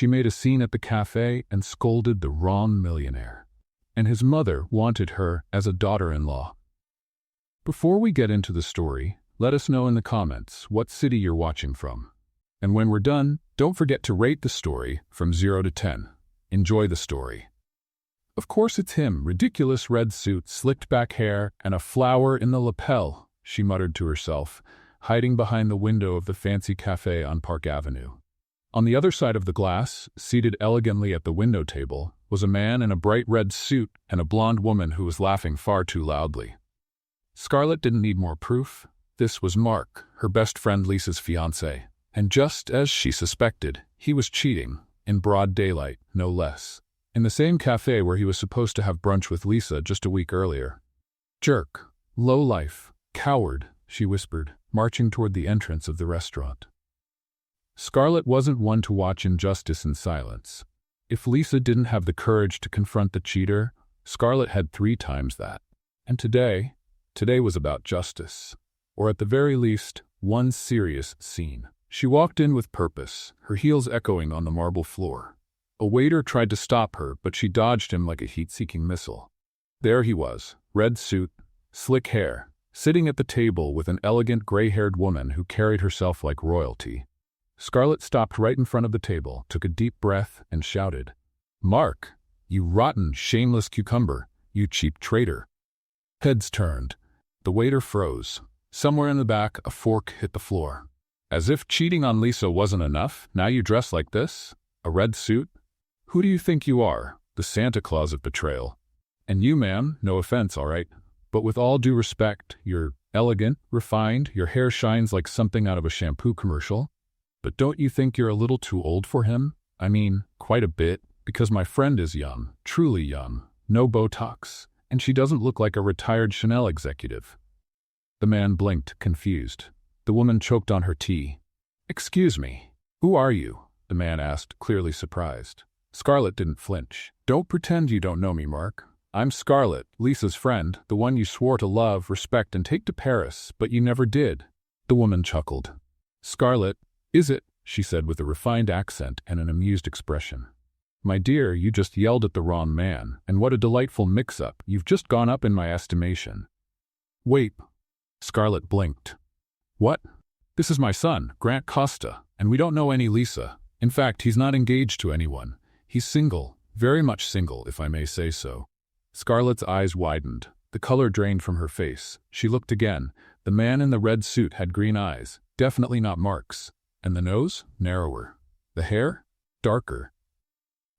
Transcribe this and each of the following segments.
She made a scene at the cafe and scolded the wrong millionaire. And his mother wanted her as a daughter-in-law. Before we get into the story, let us know in the comments what city you're watching from. And when we're done, don't forget to rate the story from 0 to 10. Enjoy the story. Of course it's him, ridiculous red suit, slicked back hair, and a flower in the lapel, she muttered to herself, hiding behind the window of the fancy cafe on Park Avenue. On the other side of the glass, seated elegantly at the window table, was a man in a bright red suit and a blonde woman who was laughing far too loudly. Scarlett didn't need more proof. This was Mark, her best friend Lisa's fiancé. And just as she suspected, he was cheating, in broad daylight, no less, in the same cafe where he was supposed to have brunch with Lisa just a week earlier. Jerk, lowlife, coward, she whispered, marching toward the entrance of the restaurant. Scarlett wasn't one to watch injustice in silence. If Lisa didn't have the courage to confront the cheater, Scarlett had 3 times that. And today was about justice. Or at the very least, one serious scene. She walked in with purpose, her heels echoing on the marble floor. A waiter tried to stop her, but she dodged him like a heat-seeking missile. There he was, red suit, slick hair, sitting at the table with an elegant gray-haired woman who carried herself like royalty. Scarlett stopped right in front of the table, took a deep breath, and shouted, "Mark, you rotten, shameless cucumber, you cheap traitor." Heads turned. The waiter froze. Somewhere in the back, a fork hit the floor. As if cheating on Lisa wasn't enough, now you dress like this? A red suit? Who do you think you are? The Santa Claus of betrayal. And you, ma'am, no offense, all right? But with all due respect, you're elegant, refined, your hair shines like something out of a shampoo commercial. But don't you think you're a little too old for him? I mean, quite a bit, because my friend is young, truly young, no Botox, and she doesn't look like a retired Chanel executive. The man blinked, confused. The woman choked on her tea. "Excuse me, who are you?" the man asked, clearly surprised. Scarlett didn't flinch. "Don't pretend you don't know me, Mark. I'm Scarlett, Lisa's friend, the one you swore to love, respect, and take to Paris, but you never did." The woman chuckled. "Scarlett, is it?" she said with a refined accent and an amused expression. "My dear, you just yelled at the wrong man, and what a delightful mix-up. You've just gone up in my estimation." "Wait." Scarlett blinked. "What?" "This is my son, Grant Costa, and we don't know any Lisa. In fact, he's not engaged to anyone. He's single, very much single, if I may say so." Scarlett's eyes widened. The color drained from her face. She looked again. The man in the red suit had green eyes, definitely not Mark's. And the nose? Narrower. The hair? Darker.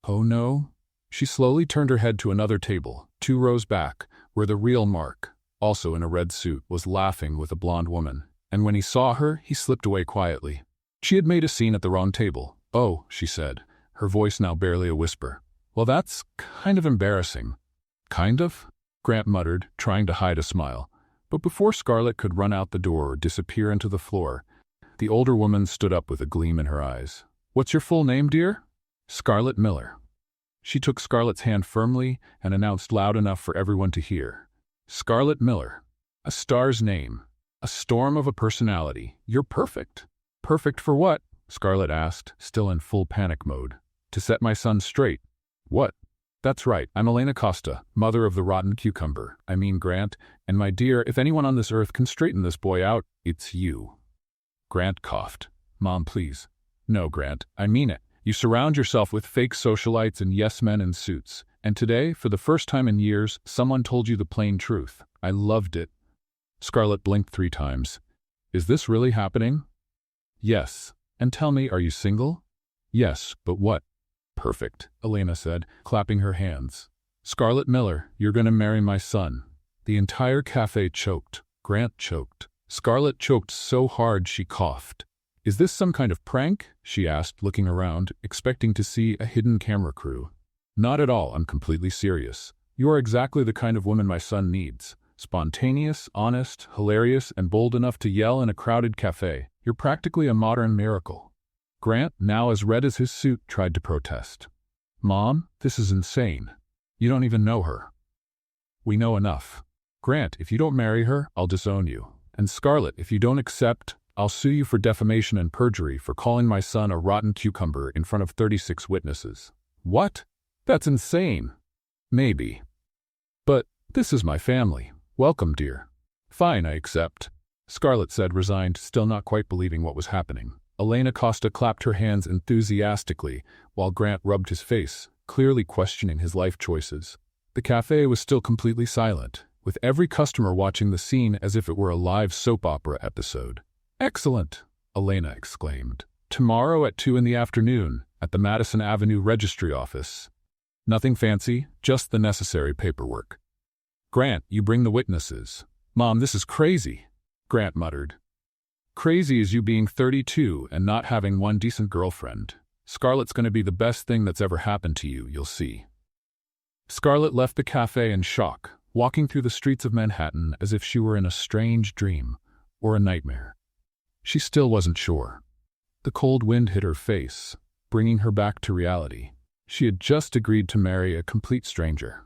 Oh no. She slowly turned her head to another table, 2 rows back, where the real Mark, also in a red suit, was laughing with a blonde woman. And when he saw her, he slipped away quietly. She had made a scene at the wrong table. "Oh," she said, her voice now barely a whisper. "Well, that's kind of embarrassing." "Kind of?" Grant muttered, trying to hide a smile. But before Scarlett could run out the door or disappear into the floor, the older woman stood up with a gleam in her eyes. "What's your full name, dear?" "Scarlett Miller." She took Scarlett's hand firmly and announced loud enough for everyone to hear. "Scarlett Miller. A star's name. A storm of a personality. You're perfect." "Perfect for what?" Scarlett asked, still in full panic mode. "To set my son straight." "What?" "That's right, I'm Elena Costa, mother of the rotten cucumber. I mean Grant, and my dear, if anyone on this earth can straighten this boy out, it's you." Grant coughed. "Mom, please." "No, Grant, I mean it. You surround yourself with fake socialites and yes-men in suits. And today, for the first time in years, someone told you the plain truth. I loved it." Scarlett blinked 3 times. "Is this really happening?" "Yes. And tell me, are you single?" "Yes, but what?" "Perfect," Elena said, clapping her hands. "Scarlett Miller, you're going to marry my son." The entire cafe choked. Grant choked. Scarlett choked so hard she coughed. "Is this some kind of prank?" she asked, looking around, expecting to see a hidden camera crew. "Not at all, I'm completely serious. You are exactly the kind of woman my son needs. Spontaneous, honest, hilarious, and bold enough to yell in a crowded cafe. You're practically a modern miracle." Grant, now as red as his suit, tried to protest. "Mom, this is insane. You don't even know her." "We know enough. Grant, if you don't marry her, I'll disown you. And Scarlett, if you don't accept, I'll sue you for defamation and perjury for calling my son a rotten cucumber in front of 36 witnesses. What? That's insane. Maybe. But this is my family. Welcome, dear. Fine, I accept, Scarlett said, resigned, still not quite believing what was happening. Elena Costa clapped her hands enthusiastically, while Grant rubbed his face, clearly questioning his life choices. The cafe was still completely silent, with every customer watching the scene as if it were a live soap opera episode. Excellent, Elena exclaimed. Tomorrow at 2 in the afternoon, at the Madison Avenue Registry Office. Nothing fancy, just the necessary paperwork. Grant, you bring the witnesses. Mom, this is crazy, Grant muttered. Crazy is you being 32 and not having one decent girlfriend. Scarlett's going to be the best thing that's ever happened to you, you'll see. Scarlett left the cafe in shock, walking through the streets of Manhattan as if she were in a strange dream or a nightmare. She still wasn't sure. The cold wind hit her face, bringing her back to reality. She had just agreed to marry a complete stranger.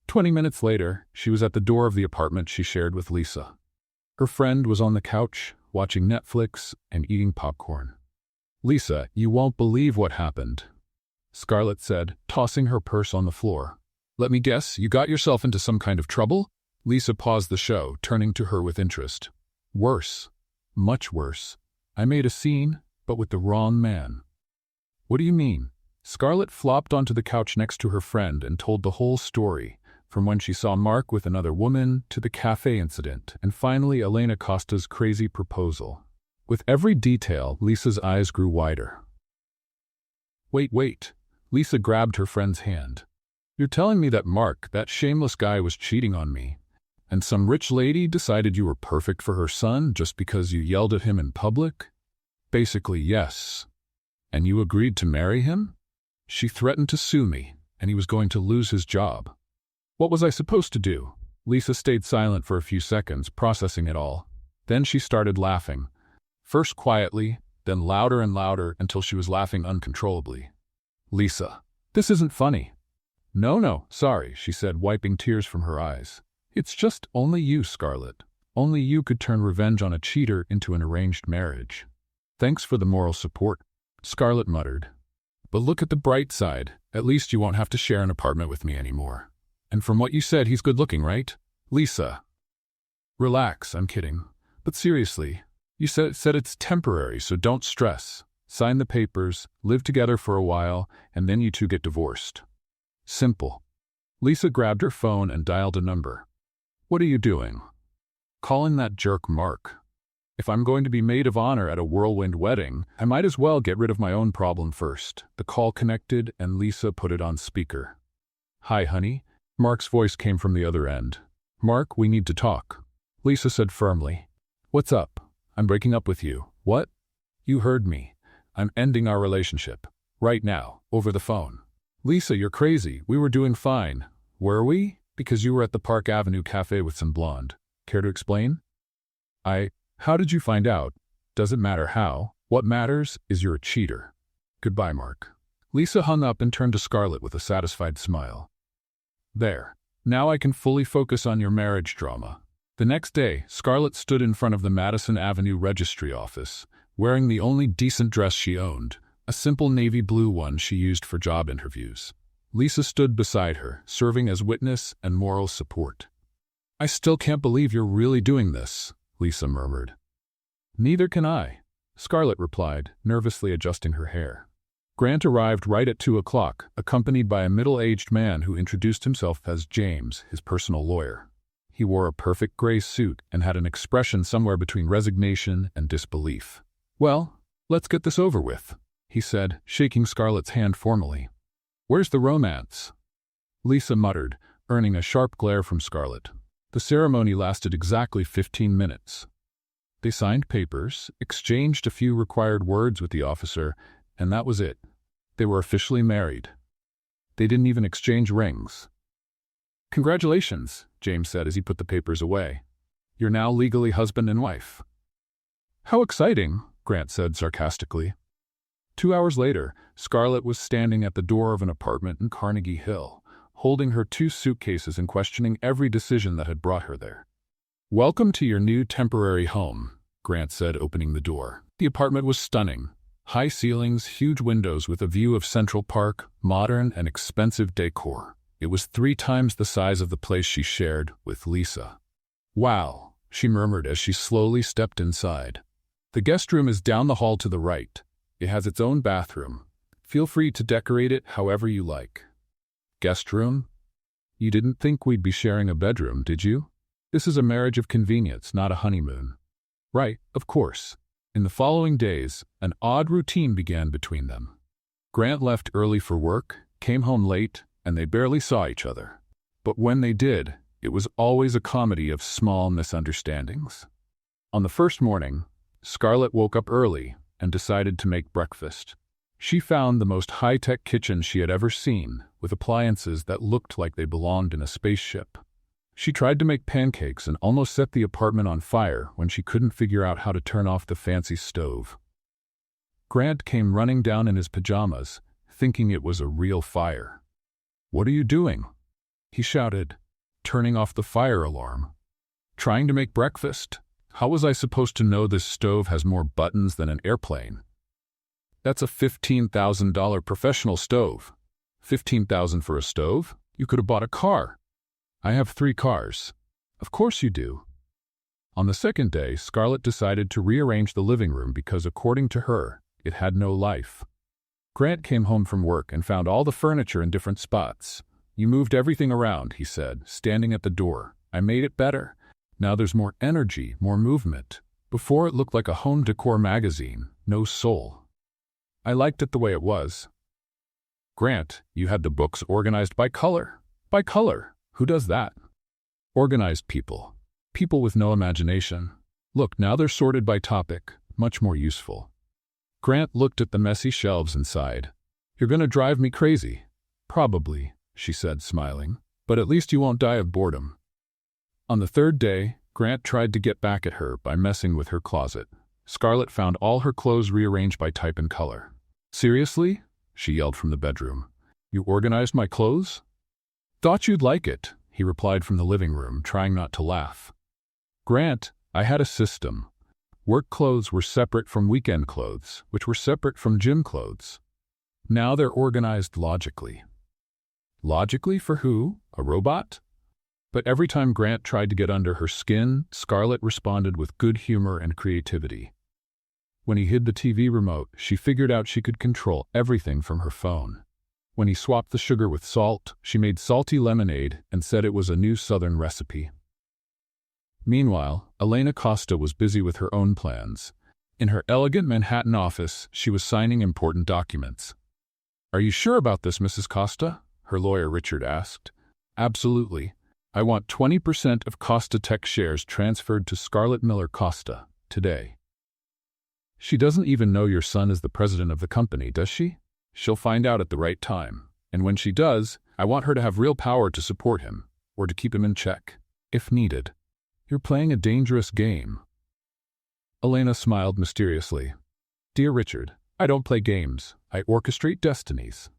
20 minutes later, she was at the door of the apartment she shared with Lisa. Her friend was on the couch, watching Netflix and eating popcorn. Lisa, you won't believe what happened, Scarlett said, tossing her purse on the floor. Let me guess, you got yourself into some kind of trouble? Lisa paused the show, turning to her with interest. Worse. Much worse. I made a scene, but with the wrong man. What do you mean? Scarlett flopped onto the couch next to her friend and told the whole story, from when she saw Mark with another woman to the cafe incident, and finally Elena Costa's crazy proposal. With every detail, Lisa's eyes grew wider. Wait. Lisa grabbed her friend's hand. You're telling me that Mark, that shameless guy, was cheating on me, and some rich lady decided you were perfect for her son just because you yelled at him in public? Basically, yes. And you agreed to marry him? She threatened to sue me, and he was going to lose his job. What was I supposed to do? Lisa stayed silent for a few seconds, processing it all. Then she started laughing. First quietly, then louder and louder until she was laughing uncontrollably. Lisa, this isn't funny. No, sorry, she said, wiping tears from her eyes. It's just only you, Scarlett. Only you could turn revenge on a cheater into an arranged marriage. Thanks for the moral support, Scarlett muttered. But look at the bright side. At least you won't have to share an apartment with me anymore. And from what you said, he's good-looking, right? Lisa. Relax, I'm kidding. But seriously, you said it's temporary, so don't stress. Sign the papers, live together for a while, and then you two get divorced. Simple. Lisa grabbed her phone and dialed a number. What are you doing? Calling that jerk Mark. If I'm going to be maid of honor at a whirlwind wedding, I might as well get rid of my own problem first. The call connected and Lisa put it on speaker. Hi, honey. Mark's voice came from the other end. Mark, we need to talk. Lisa said firmly. What's up? I'm breaking up with you. What? You heard me. I'm ending our relationship. Right now, over the phone. Lisa, you're crazy. We were doing fine. Were we? Because you were at the Park Avenue Cafe with some blonde. Care to explain? How did you find out? Doesn't matter how. What matters is you're a cheater. Goodbye, Mark. Lisa hung up and turned to Scarlett with a satisfied smile. There. Now I can fully focus on your marriage drama. The next day, Scarlett stood in front of the Madison Avenue Registry Office, wearing the only decent dress she owned, a simple navy blue one she used for job interviews. Lisa stood beside her, serving as witness and moral support. I still can't believe you're really doing this, Lisa murmured. Neither can I, Scarlett replied, nervously adjusting her hair. Grant arrived right at 2 o'clock, accompanied by a middle-aged man who introduced himself as James, his personal lawyer. He wore a perfect gray suit and had an expression somewhere between resignation and disbelief. Well, let's get this over with, he said, shaking Scarlett's hand formally. Where's the romance? Lisa muttered, earning a sharp glare from Scarlett. The ceremony lasted exactly 15 minutes. They signed papers, exchanged a few required words with the officer, and that was it. They were officially married. They didn't even exchange rings. Congratulations, James said as he put the papers away. You're now legally husband and wife. How exciting, Grant said sarcastically. 2 hours later, Scarlett was standing at the door of an apartment in Carnegie Hill, holding her 2 suitcases and questioning every decision that had brought her there. Welcome to your new temporary home, Grant said, opening the door. The apartment was stunning. High ceilings, huge windows with a view of Central Park, modern and expensive decor. It was 3 times the size of the place she shared with Lisa. "Wow," she murmured as she slowly stepped inside. "The guest room is down the hall to the right. It has its own bathroom. Feel free to decorate it however you like." "Guest room? You didn't think we'd be sharing a bedroom, did you? This is a marriage of convenience, not a honeymoon." "Right, of course." In the following days, an odd routine began between them. Grant left early for work, came home late, and they barely saw each other. But when they did, it was always a comedy of small misunderstandings. On the first morning, Scarlett woke up early and decided to make breakfast. She found the most high-tech kitchen she had ever seen, with appliances that looked like they belonged in a spaceship. She tried to make pancakes and almost set the apartment on fire when she couldn't figure out how to turn off the fancy stove. Grant came running down in his pajamas, thinking it was a real fire. "What are you doing?" he shouted, turning off the fire alarm. "Trying to make breakfast? How was I supposed to know this stove has more buttons than an airplane? That's a $15,000 professional stove. $15,000 for a stove? You could have bought a car." "I have 3 cars." "Of course you do." On the second day, Scarlett decided to rearrange the living room because, according to her, it had no life. Grant came home from work and found all the furniture in different spots. "You moved everything around," he said, standing at the door. "I made it better. Now there's more energy, more movement. Before it looked like a home decor magazine, no soul. I liked it the way it was." "Grant, you had the books organized by color." "By color? Who does that?" "Organized people. People with no imagination. Look, now they're sorted by topic, much more useful." Grant looked at the messy shelves and sighed. "You're going to drive me crazy." "Probably," she said, smiling, "but at least you won't die of boredom." On the third day, Grant tried to get back at her by messing with her closet. Scarlett found all her clothes rearranged by type and color. "Seriously?" she yelled from the bedroom. "You organized my clothes?" "Thought you'd like it," he replied from the living room, trying not to laugh. "Grant, I had a system. Work clothes were separate from weekend clothes, which were separate from gym clothes. Now they're organized logically." "Logically for who? A robot?" But every time Grant tried to get under her skin, Scarlett responded with good humor and creativity. When he hid the TV remote, she figured out she could control everything from her phone. When he swapped the sugar with salt, she made salty lemonade and said it was a new Southern recipe. Meanwhile, Elena Costa was busy with her own plans. In her elegant Manhattan office, she was signing important documents. "Are you sure about this, Mrs. Costa?" her lawyer Richard asked. "Absolutely. I want 20% of Costa Tech shares transferred to Scarlett Miller Costa, today." "She doesn't even know your son is the president of the company, does she?" "She'll find out at the right time. And when she does, I want her to have real power to support him, or to keep him in check, if needed." "You're playing a dangerous game." Elena smiled mysteriously. "Dear Richard, I don't play games. I orchestrate destinies."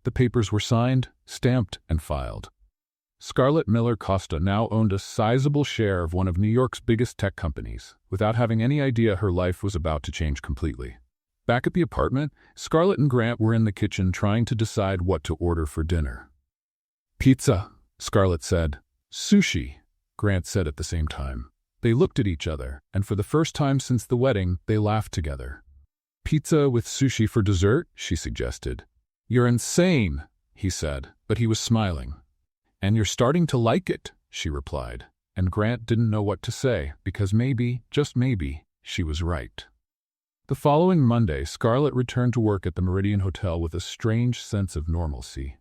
The papers were signed, stamped, and filed. Scarlett Miller Costa now owned a sizable share of one of New York's biggest tech companies, without having any idea her life was about to change completely. Back at the apartment, Scarlett and Grant were in the kitchen trying to decide what to order for dinner. "Pizza," Scarlett said. "Sushi," Grant said at the same time. They looked at each other, and for the first time since the wedding, they laughed together. "Pizza with sushi for dessert?" she suggested. "You're insane," he said, but he was smiling. "And you're starting to like it," she replied, and Grant didn't know what to say, because maybe, just maybe, she was right. The following Monday, Scarlett returned to work at the Meridian Hotel with a strange sense of normalcy.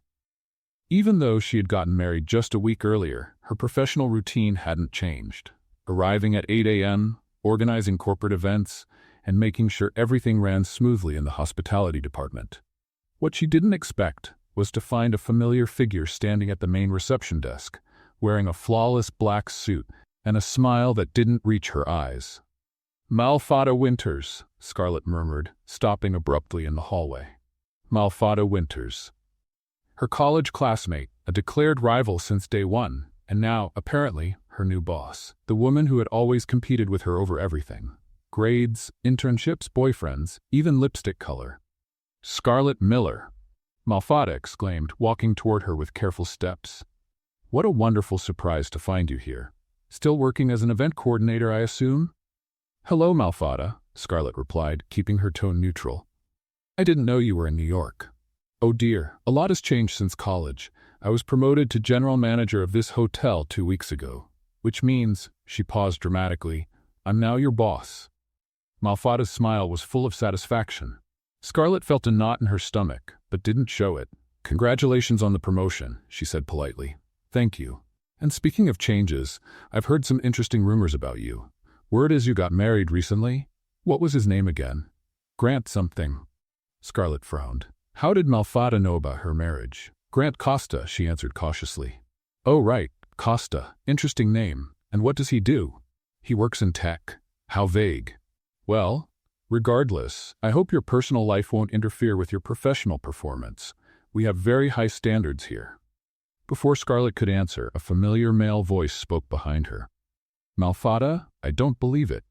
Even though she had gotten married just a week earlier, her professional routine hadn't changed. Arriving at 8 a.m., organizing corporate events, and making sure everything ran smoothly in the hospitality department. What she didn't expect was to find a familiar figure standing at the main reception desk, wearing a flawless black suit and a smile that didn't reach her eyes. "Malfada Winters," Scarlett murmured, stopping abruptly in the hallway. Malfada Winters. Her college classmate, a declared rival since day one, and now, apparently, her new boss, the woman who had always competed with her over everything. Grades, internships, boyfriends, even lipstick color. Scarlett Miller, Malfada exclaimed, walking toward her with careful steps. What a wonderful surprise to find you here. Still working as an event coordinator, I assume? Hello, Malfada, Scarlett replied, keeping her tone neutral. I didn't know you were in New York. Oh dear, a lot has changed since college. I was promoted to general manager of this hotel 2 weeks ago, which means, she paused dramatically, I'm now your boss. Malfada's smile was full of satisfaction. Scarlett felt a knot in her stomach, but didn't show it. Congratulations on the promotion, she said politely. Thank you. And speaking of changes, I've heard some interesting rumors about you. Word is you got married recently? What was his name again? Grant something. Scarlett frowned. How did Malfada know about her marriage? Grant Costa, she answered cautiously. Oh right, Costa. Interesting name. And what does he do? He works in tech. How vague. Well, regardless, I hope your personal life won't interfere with your professional performance. We have very high standards here. Before Scarlett could answer, a familiar male voice spoke behind her. Malfada, I don't believe it.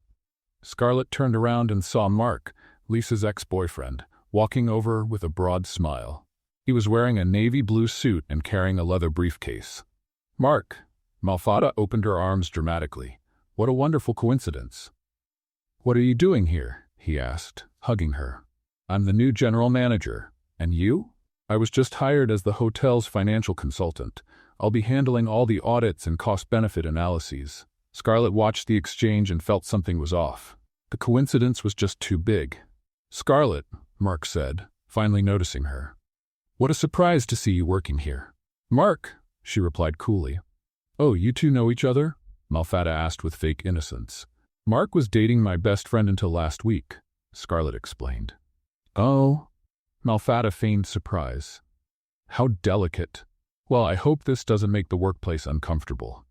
Scarlett turned around and saw Mark, Lisa's ex-boyfriend, walking over with a broad smile. He was wearing a navy blue suit and carrying a leather briefcase. Mark, Malfada opened her arms dramatically. What a wonderful coincidence. What are you doing here? He asked, hugging her. I'm the new general manager. And you? I was just hired as the hotel's financial consultant. I'll be handling all the audits and cost-benefit analyses. Scarlett watched the exchange and felt something was off. The coincidence was just too big. Scarlett, Mark said, finally noticing her. What a surprise to see you working here. Mark, she replied coolly. Oh, you two know each other? Malfada asked with fake innocence. Mark was dating my best friend until last week, Scarlett explained. Oh, Malfada feigned surprise. How delicate. Well, I hope this doesn't make the workplace uncomfortable.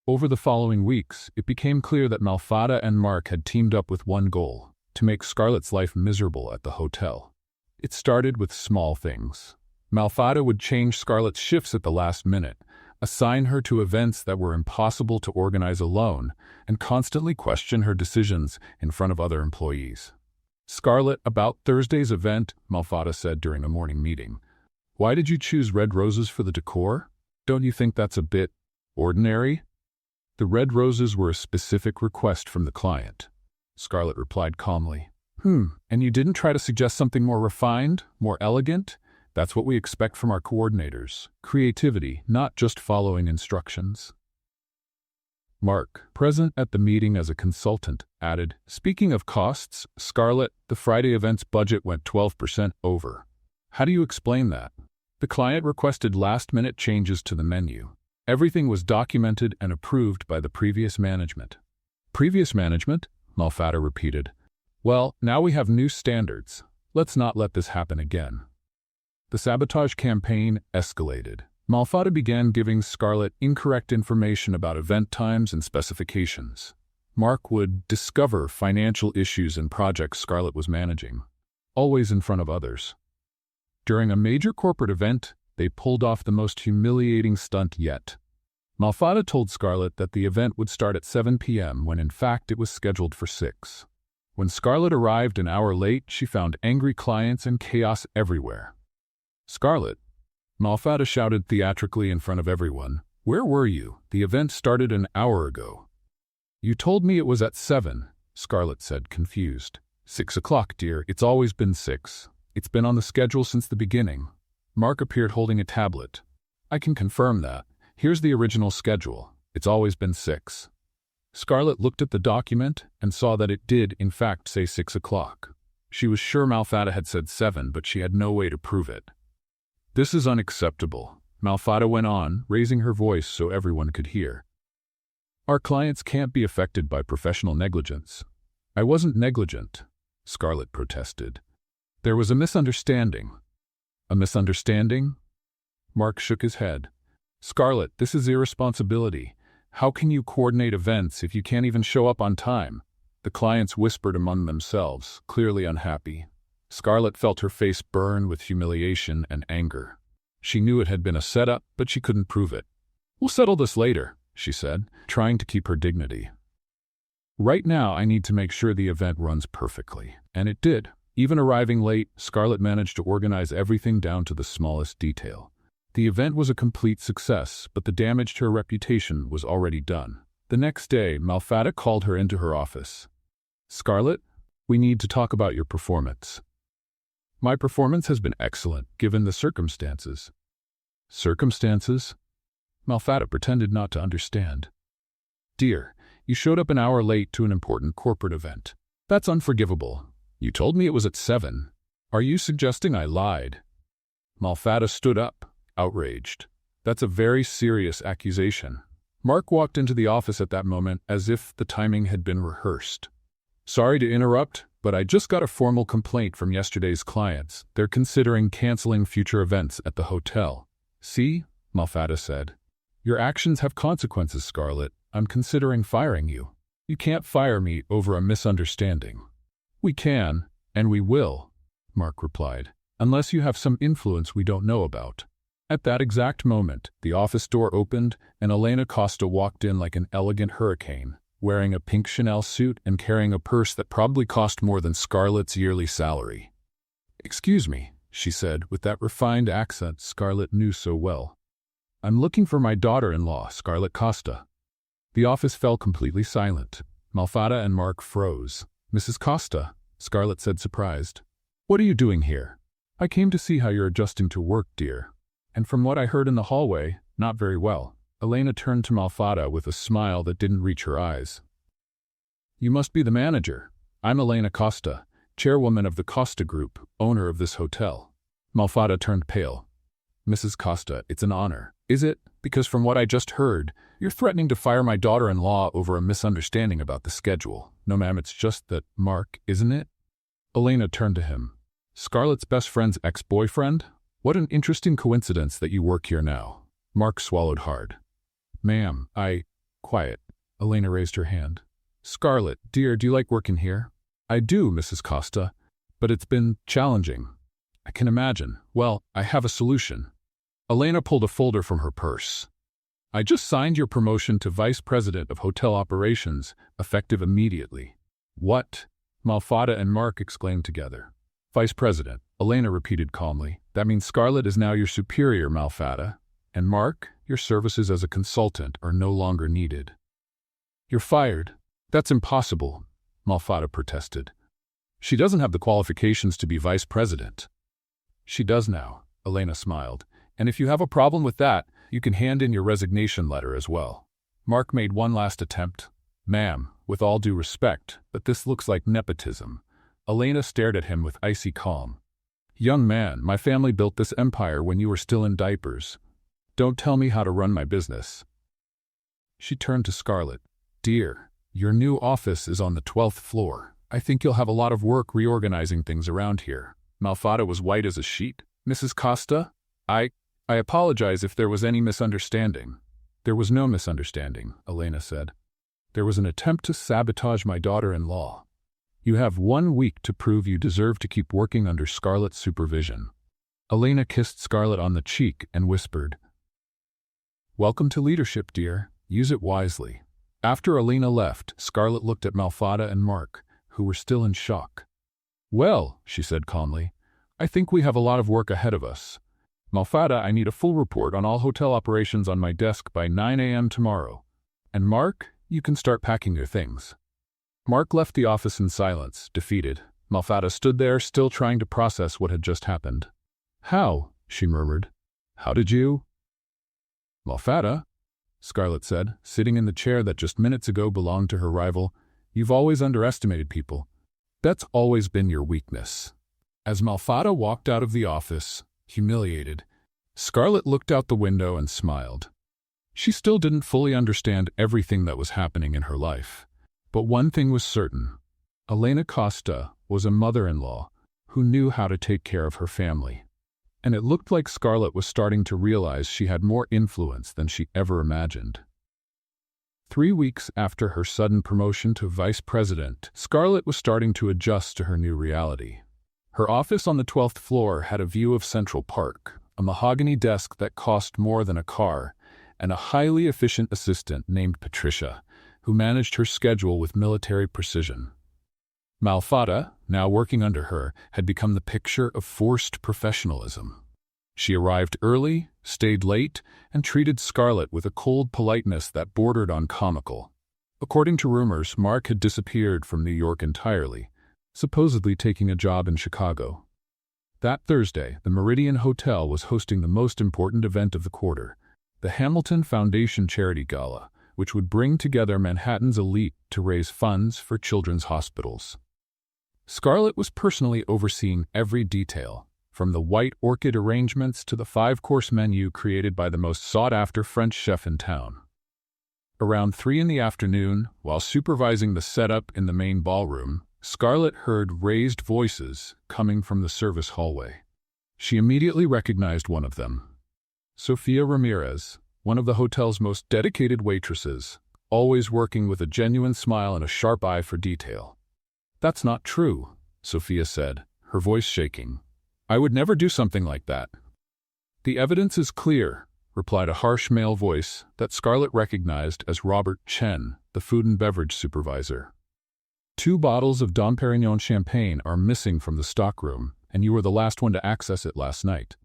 Over the following weeks, it became clear that Malfada and Mark had teamed up with one goal, to make Scarlett's life miserable at the hotel. It started with small things. Malfada would change Scarlett's shifts at the last minute, assign her to events that were impossible to organize alone, and constantly question her decisions in front of other employees. Scarlett, about Thursday's event, Malfada said during a morning meeting. Why did you choose red roses for the decor? Don't you think that's a bit ordinary? The red roses were a specific request from the client. Scarlett replied calmly. And you didn't try to suggest something more refined, more elegant? That's what we expect from our coordinators. Creativity, not just following instructions. Mark, present at the meeting as a consultant, added, Speaking of costs, Scarlett, the Friday event's budget went 12% over. How do you explain that? The client requested last-minute changes to the menu. Everything was documented and approved by the previous management. Previous management? Malfada repeated. Well, now we have new standards. Let's not let this happen again. The sabotage campaign escalated. Malfada began giving Scarlett incorrect information about event times and specifications. Mark would discover financial issues in projects Scarlett was managing, always in front of others. During a major corporate event, they pulled off the most humiliating stunt yet. Malfada told Scarlett that the event would start at 7 p.m. when in fact it was scheduled for 6. When Scarlett arrived an hour late, she found angry clients and chaos everywhere. Scarlett, Malfada shouted theatrically in front of everyone. Where were you? The event started an hour ago. You told me it was at 7, Scarlett said, confused. 6 o'clock, dear. It's always been 6. It's been on the schedule since the beginning. Mark appeared holding a tablet. I can confirm that. Here's the original schedule. It's always been 6. Scarlett looked at the document and saw that it did, in fact, say 6 o'clock. She was sure Malfada had said 7, but she had no way to prove it. This is unacceptable, Malfada went on, raising her voice so everyone could hear. Our clients can't be affected by professional negligence. I wasn't negligent, Scarlett protested. There was a misunderstanding. A misunderstanding? Mark shook his head. Scarlett, this is irresponsibility. How can you coordinate events if you can't even show up on time? The clients whispered among themselves, clearly unhappy. Scarlett felt her face burn with humiliation and anger. She knew it had been a setup, but she couldn't prove it. We'll settle this later, she said, trying to keep her dignity. Right now, I need to make sure the event runs perfectly. And it did. Even arriving late, Scarlett managed to organize everything down to the smallest detail. The event was a complete success, but the damage to her reputation was already done. The next day, Malfatti called her into her office. "Scarlett, we need to talk about your performance." "My performance has been excellent, given the circumstances." "Circumstances?" Malfatti pretended not to understand. "Dear, you showed up an hour late to an important corporate event. That's unforgivable. You told me it was at 7. Are you suggesting I lied?" Malfatti stood up, outraged. "That's a very serious accusation." Mark walked into the office at that moment as if the timing had been rehearsed. "Sorry to interrupt, but I just got a formal complaint from yesterday's clients. They're considering canceling future events at the hotel." "See?" Malfatti said. "Your actions have consequences, Scarlett. I'm considering firing you." "You can't fire me over a misunderstanding." "We can, and we will," Mark replied, "unless you have some influence we don't know about." At that exact moment, the office door opened and Elena Costa walked in like an elegant hurricane, wearing a pink Chanel suit and carrying a purse that probably cost more than Scarlett's yearly salary. "Excuse me," she said with that refined accent Scarlett knew so well. "I'm looking for my daughter-in-law, Scarlett Costa." The office fell completely silent. Malfatti and Mark froze. "Mrs. Costa," Scarlett said, surprised. "What are you doing here?" "I came to see how you're adjusting to work, dear. And from what I heard in the hallway, not very well." Elena turned to Malfatti with a smile that didn't reach her eyes. "You must be the manager. I'm Elena Costa, chairwoman of the Costa Group, owner of this hotel." Malfatti turned pale. "Mrs. Costa, it's an honor." "Is it? Because from what I just heard, you're threatening to fire my daughter-in-law over a misunderstanding about the schedule." "No, ma'am, it's just that, Mark, isn't it?" Elena turned to him. "Scarlett's best friend's ex-boyfriend? What an interesting coincidence that you work here now." Mark swallowed hard. "Ma'am, Quiet." Elena raised her hand. "Scarlett, dear, do you like working here?" "I do, Mrs. Costa, but it's been challenging." "I can imagine. Well, I have a solution." Elena pulled a folder from her purse. "I just signed your promotion to Vice President of Hotel Operations, effective immediately." "What?" Malfatti and Mark exclaimed together. "Vice President," Elena repeated calmly. "That means Scarlett is now your superior, Malfatti. And Mark, your services as a consultant are no longer needed." "You're fired." "That's impossible," Malfatti protested. "She doesn't have the qualifications to be vice president." "She does now," Elena smiled. "And if you have a problem with that, you can hand in your resignation letter as well." Mark made one last attempt. "Ma'am, with all due respect, but this looks like nepotism." Elena stared at him with icy calm. "Young man, my family built this empire when you were still in diapers. Don't tell me how to run my business." She turned to Scarlett. "Dear, your new office is on the 12th floor. I think you'll have a lot of work reorganizing things around here." Malfatti was white as a sheet. "Mrs. Costa, I apologize if there was any misunderstanding." "There was no misunderstanding," Elena said. "There was an attempt to sabotage my daughter-in-law. You have 1 week to prove you deserve to keep working under Scarlett's supervision." Elena kissed Scarlett on the cheek and whispered, "Welcome to leadership, dear. Use it wisely." After Elena left, Scarlett looked at Malfatti and Mark, who were still in shock. "Well," she said calmly, "I think we have a lot of work ahead of us. Malfatti, I need a full report on all hotel operations on my desk by 9 a.m. tomorrow. And Mark, you can start packing your things." Mark left the office in silence, defeated. Malfatti stood there, still trying to process what had just happened. "How?" she murmured. "How did you—" "Malfatti," Scarlett said, sitting in the chair that just minutes ago belonged to her rival, "you've always underestimated people. That's always been your weakness." As Malfatti walked out of the office, humiliated, Scarlett looked out the window and smiled. She still didn't fully understand everything that was happening in her life. But one thing was certain. Elena Costa was a mother-in-law who knew how to take care of her family. And it looked like Scarlett was starting to realize she had more influence than she ever imagined. 3 weeks after her sudden promotion to vice president, Scarlett was starting to adjust to her new reality. Her office on the 12th floor had a view of Central Park, a mahogany desk that cost more than a car, and a highly efficient assistant named Patricia, who managed her schedule with military precision. Malfada, now working under her, had become the picture of forced professionalism. She arrived early, stayed late, and treated Scarlett with a cold politeness that bordered on comical. According to rumors, Mark had disappeared from New York entirely, supposedly taking a job in Chicago. That Thursday, the Meridian Hotel was hosting the most important event of the quarter, the Hamilton Foundation Charity Gala, which would bring together Manhattan's elite to raise funds for children's hospitals. Scarlett was personally overseeing every detail, from the white orchid arrangements to the 5-course menu created by the most sought-after French chef in town. Around 3 in the afternoon, while supervising the setup in the main ballroom, Scarlett heard raised voices coming from the service hallway. She immediately recognized one of them. Sofia Ramirez, one of the hotel's most dedicated waitresses, always working with a genuine smile and a sharp eye for detail. "That's not true," Sofia said, her voice shaking. "I would never do something like that." "The evidence is clear," replied a harsh male voice that Scarlett recognized as Robert Chen, the food and beverage supervisor. "2 bottles of Dom Perignon champagne are missing from the stockroom, and you were the last one to access it last night."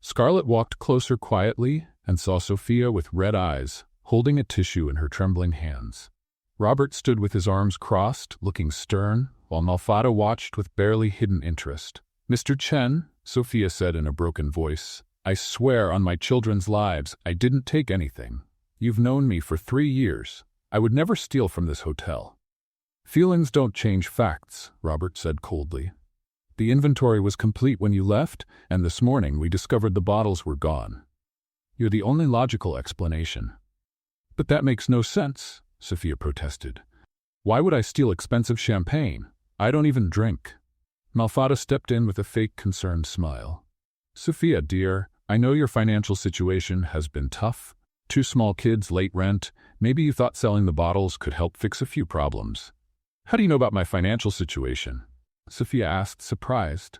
Scarlett walked closer quietly and saw Sofia with red eyes, holding a tissue in her trembling hands. Robert stood with his arms crossed, looking stern, while Malfada watched with barely hidden interest. "Mr. Chen," Sofia said in a broken voice, "I swear on my children's lives I didn't take anything. You've known me for 3 years. I would never steal from this hotel." "Feelings don't change facts," Robert said coldly. "The inventory was complete when you left, and this morning we discovered the bottles were gone. You're the only logical explanation." "But that makes no sense," Sofia protested. "Why would I steal expensive champagne? I don't even drink." Malfada stepped in with a fake concerned smile. "Sofia, dear, I know your financial situation has been tough. 2 small kids, late rent. Maybe you thought selling the bottles could help fix a few problems." "How do you know about my financial situation?" Sofia asked, surprised.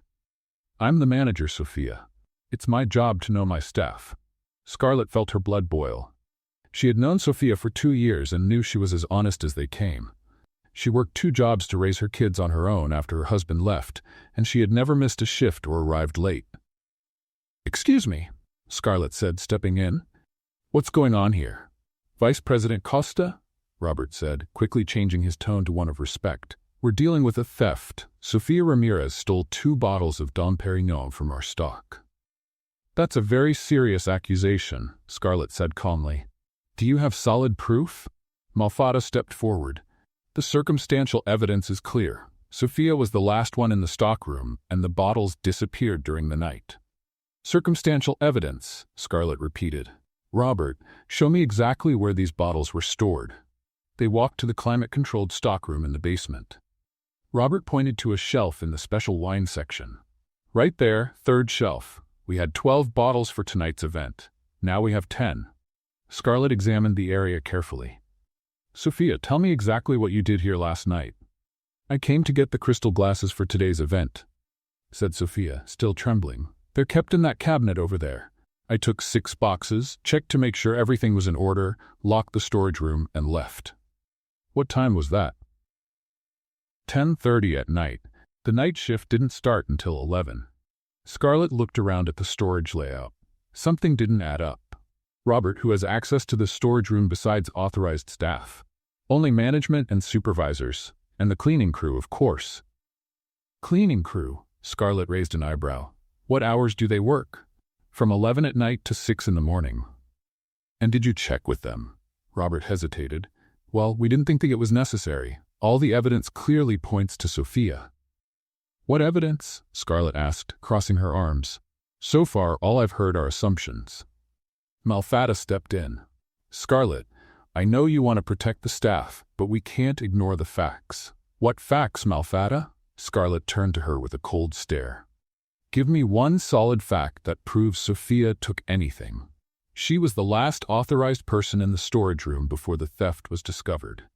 "I'm the manager, Sofia. It's my job to know my staff." Scarlett felt her blood boil. She had known Sofia for 2 years and knew she was as honest as they came. She worked 2 jobs to raise her kids on her own after her husband left, and she had never missed a shift or arrived late. "Excuse me," Scarlett said, stepping in. "What's going on here?" "Vice President Costa?" Robert said, quickly changing his tone to one of respect. "We're dealing with a theft. Sofia Ramirez stole 2 bottles of Dom Perignon from our stock." "That's a very serious accusation," Scarlett said calmly. "Do you have solid proof?" Malfada stepped forward. "The circumstantial evidence is clear. Sofia was the last one in the stockroom, and the bottles disappeared during the night." "Circumstantial evidence," Scarlett repeated. "Robert, show me exactly where these bottles were stored." They walked to the climate-controlled stockroom in the basement. Robert pointed to a shelf in the special wine section. "Right there, 3rd shelf. We had 12 bottles for tonight's event. Now we have 10. Scarlett examined the area carefully. "Sofia, tell me exactly what you did here last night." "I came to get the crystal glasses for today's event," said Sofia, still trembling. "They're kept in that cabinet over there. I took 6 boxes, checked to make sure everything was in order, locked the storage room, and left." "What time was that?" 10:30 at night. The night shift didn't start until 11. Scarlett looked around at the storage layout. Something didn't add up. Robert, who has access to the storage room besides authorized staff? Only management and supervisors, and the cleaning crew, of course. "Cleaning crew?" Scarlett raised an eyebrow. "What hours do they work?" "From 11 at night to 6 in the morning." "And did you check with them?" Robert hesitated. "Well, we didn't think that it was necessary. All the evidence clearly points to Sofia." "What evidence?" Scarlett asked, crossing her arms. "So far, all I've heard are assumptions." Malfada stepped in. "Scarlett, I know you want to protect the staff, but we can't ignore the facts." "What facts, Malfada?" Scarlett turned to her with a cold stare. "Give me one solid fact that proves Sofia took anything." "She was the last authorized person in the storage room before the theft was discovered."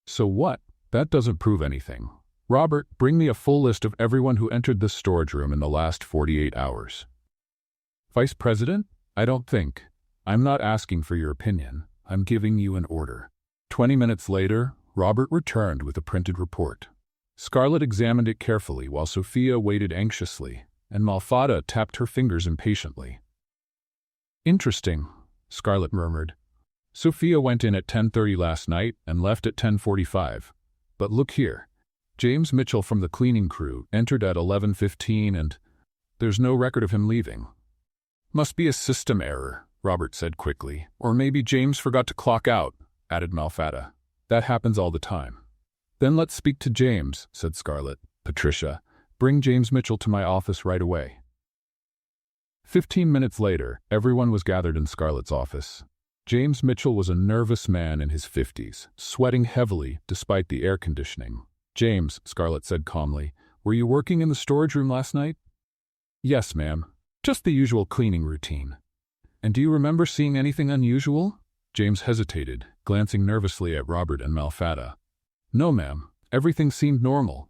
"So what? That doesn't prove anything." "Robert, bring me a full list of everyone who entered this storage room in the last 48 hours. "Vice President? I don't think. I'm not asking for your opinion. I'm giving you an order. 20 minutes later, Robert returned with a printed report. Scarlett examined it carefully while Sophia waited anxiously, and Malfada tapped her fingers impatiently. Interesting, Scarlett murmured. Sophia went in at 10:30 last night and left at 10:45. But look here. James Mitchell from the cleaning crew entered at 11:15 and there's no record of him leaving. Must be a system error, Robert said quickly. Or maybe James forgot to clock out, added Malfada. That happens all the time. Then let's speak to James, said Scarlett. Patricia, bring James Mitchell to my office right away. 15 minutes later, everyone was gathered in Scarlett's office. James Mitchell was a nervous man in his 50s, sweating heavily despite the air conditioning. James, Scarlett said calmly, were you working in the storage room last night? Yes, ma'am. Just the usual cleaning routine. And do you remember seeing anything unusual? James hesitated, glancing nervously at Robert and Malfada. No, ma'am. Everything seemed normal.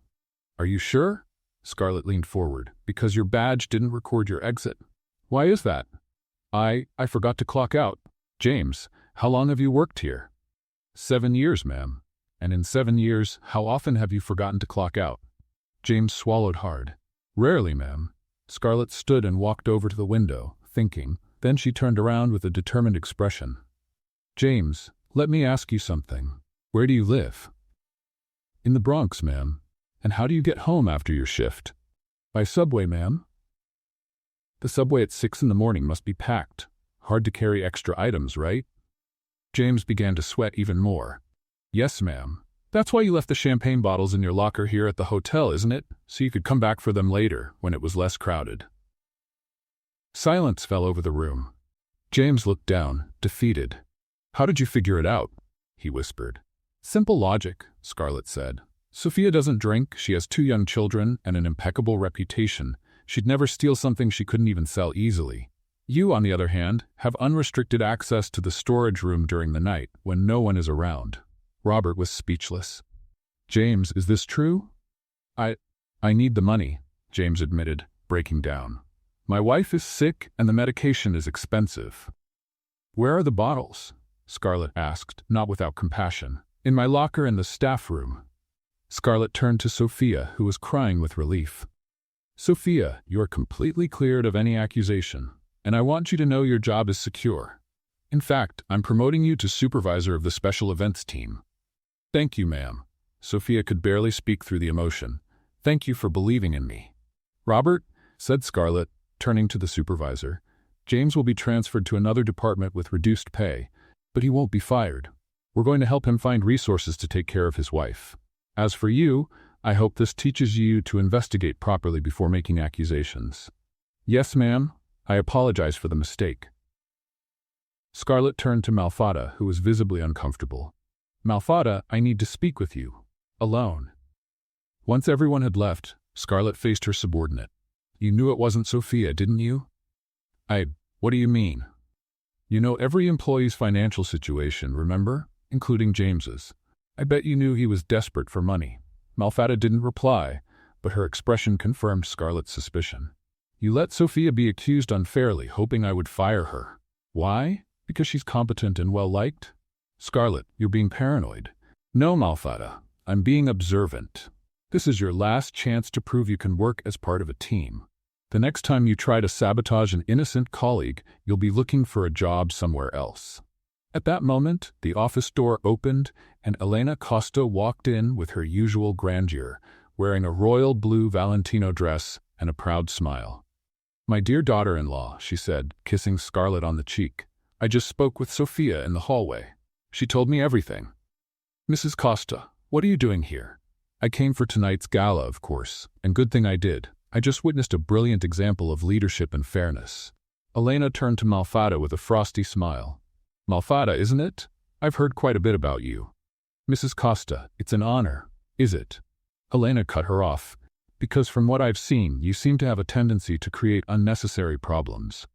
Are you sure? Scarlett leaned forward. Because your badge didn't record your exit. Why is that? I forgot to clock out. James, how long have you worked here? 7 years, ma'am. And in 7 years, how often have you forgotten to clock out? James swallowed hard. Rarely, ma'am. Scarlett stood and walked over to the window, thinking. Then she turned around with a determined expression. James, let me ask you something. Where do you live? In the Bronx, ma'am. And how do you get home after your shift? By subway, ma'am. The subway at 6 in the morning must be packed. Hard to carry extra items, right? James began to sweat even more. Yes, ma'am. That's why you left the champagne bottles in your locker here at the hotel, isn't it? So you could come back for them later, when it was less crowded. Silence fell over the room. James looked down, defeated. How did you figure it out? He whispered. Simple logic, Scarlett said. Sophia doesn't drink, she has 2 young children, and an impeccable reputation. She'd never steal something she couldn't even sell easily. You, on the other hand, have unrestricted access to the storage room during the night, when no one is around. Robert was speechless. James, is this true? I need the money, James admitted, breaking down. My wife is sick and the medication is expensive. Where are the bottles? Scarlett asked, not without compassion. In my locker in the staff room. Scarlett turned to Sophia, who was crying with relief. Sophia, you are completely cleared of any accusation, and I want you to know your job is secure. In fact, I'm promoting you to supervisor of the special events team. Thank you, ma'am. Sophia could barely speak through the emotion. Thank you for believing in me. Robert, said Scarlett, turning to the supervisor, James will be transferred to another department with reduced pay, but he won't be fired. We're going to help him find resources to take care of his wife. As for you, I hope this teaches you to investigate properly before making accusations. Yes, ma'am. I apologize for the mistake. Scarlett turned to Malfada, who was visibly uncomfortable. Malfada, I need to speak with you. Alone. Once everyone had left, Scarlett faced her subordinate. You knew it wasn't Sophia, didn't you? What do you mean? You know every employee's financial situation, remember? Including James's. I bet you knew he was desperate for money. Malfada didn't reply, but her expression confirmed Scarlett's suspicion. You let Sophia be accused unfairly, hoping I would fire her. Why? Because she's competent and well-liked? Scarlett, you're being paranoid. No, Malfada. I'm being observant. This is your last chance to prove you can work as part of a team. The next time you try to sabotage an innocent colleague, you'll be looking for a job somewhere else. At that moment, the office door opened, and Elena Costa walked in with her usual grandeur, wearing a royal blue Valentino dress and a proud smile. My dear daughter-in-law, she said, kissing Scarlett on the cheek. I just spoke with Sophia in the hallway. She told me everything. Mrs. Costa, what are you doing here? I came for tonight's gala, of course, and good thing I did. I just witnessed a brilliant example of leadership and fairness. Elena turned to Malfada with a frosty smile. Malfada, isn't it? I've heard quite a bit about you. Mrs. Costa, it's an honor. Is it? Elena cut her off. Because from what I've seen, you seem to have a tendency to create unnecessary problems.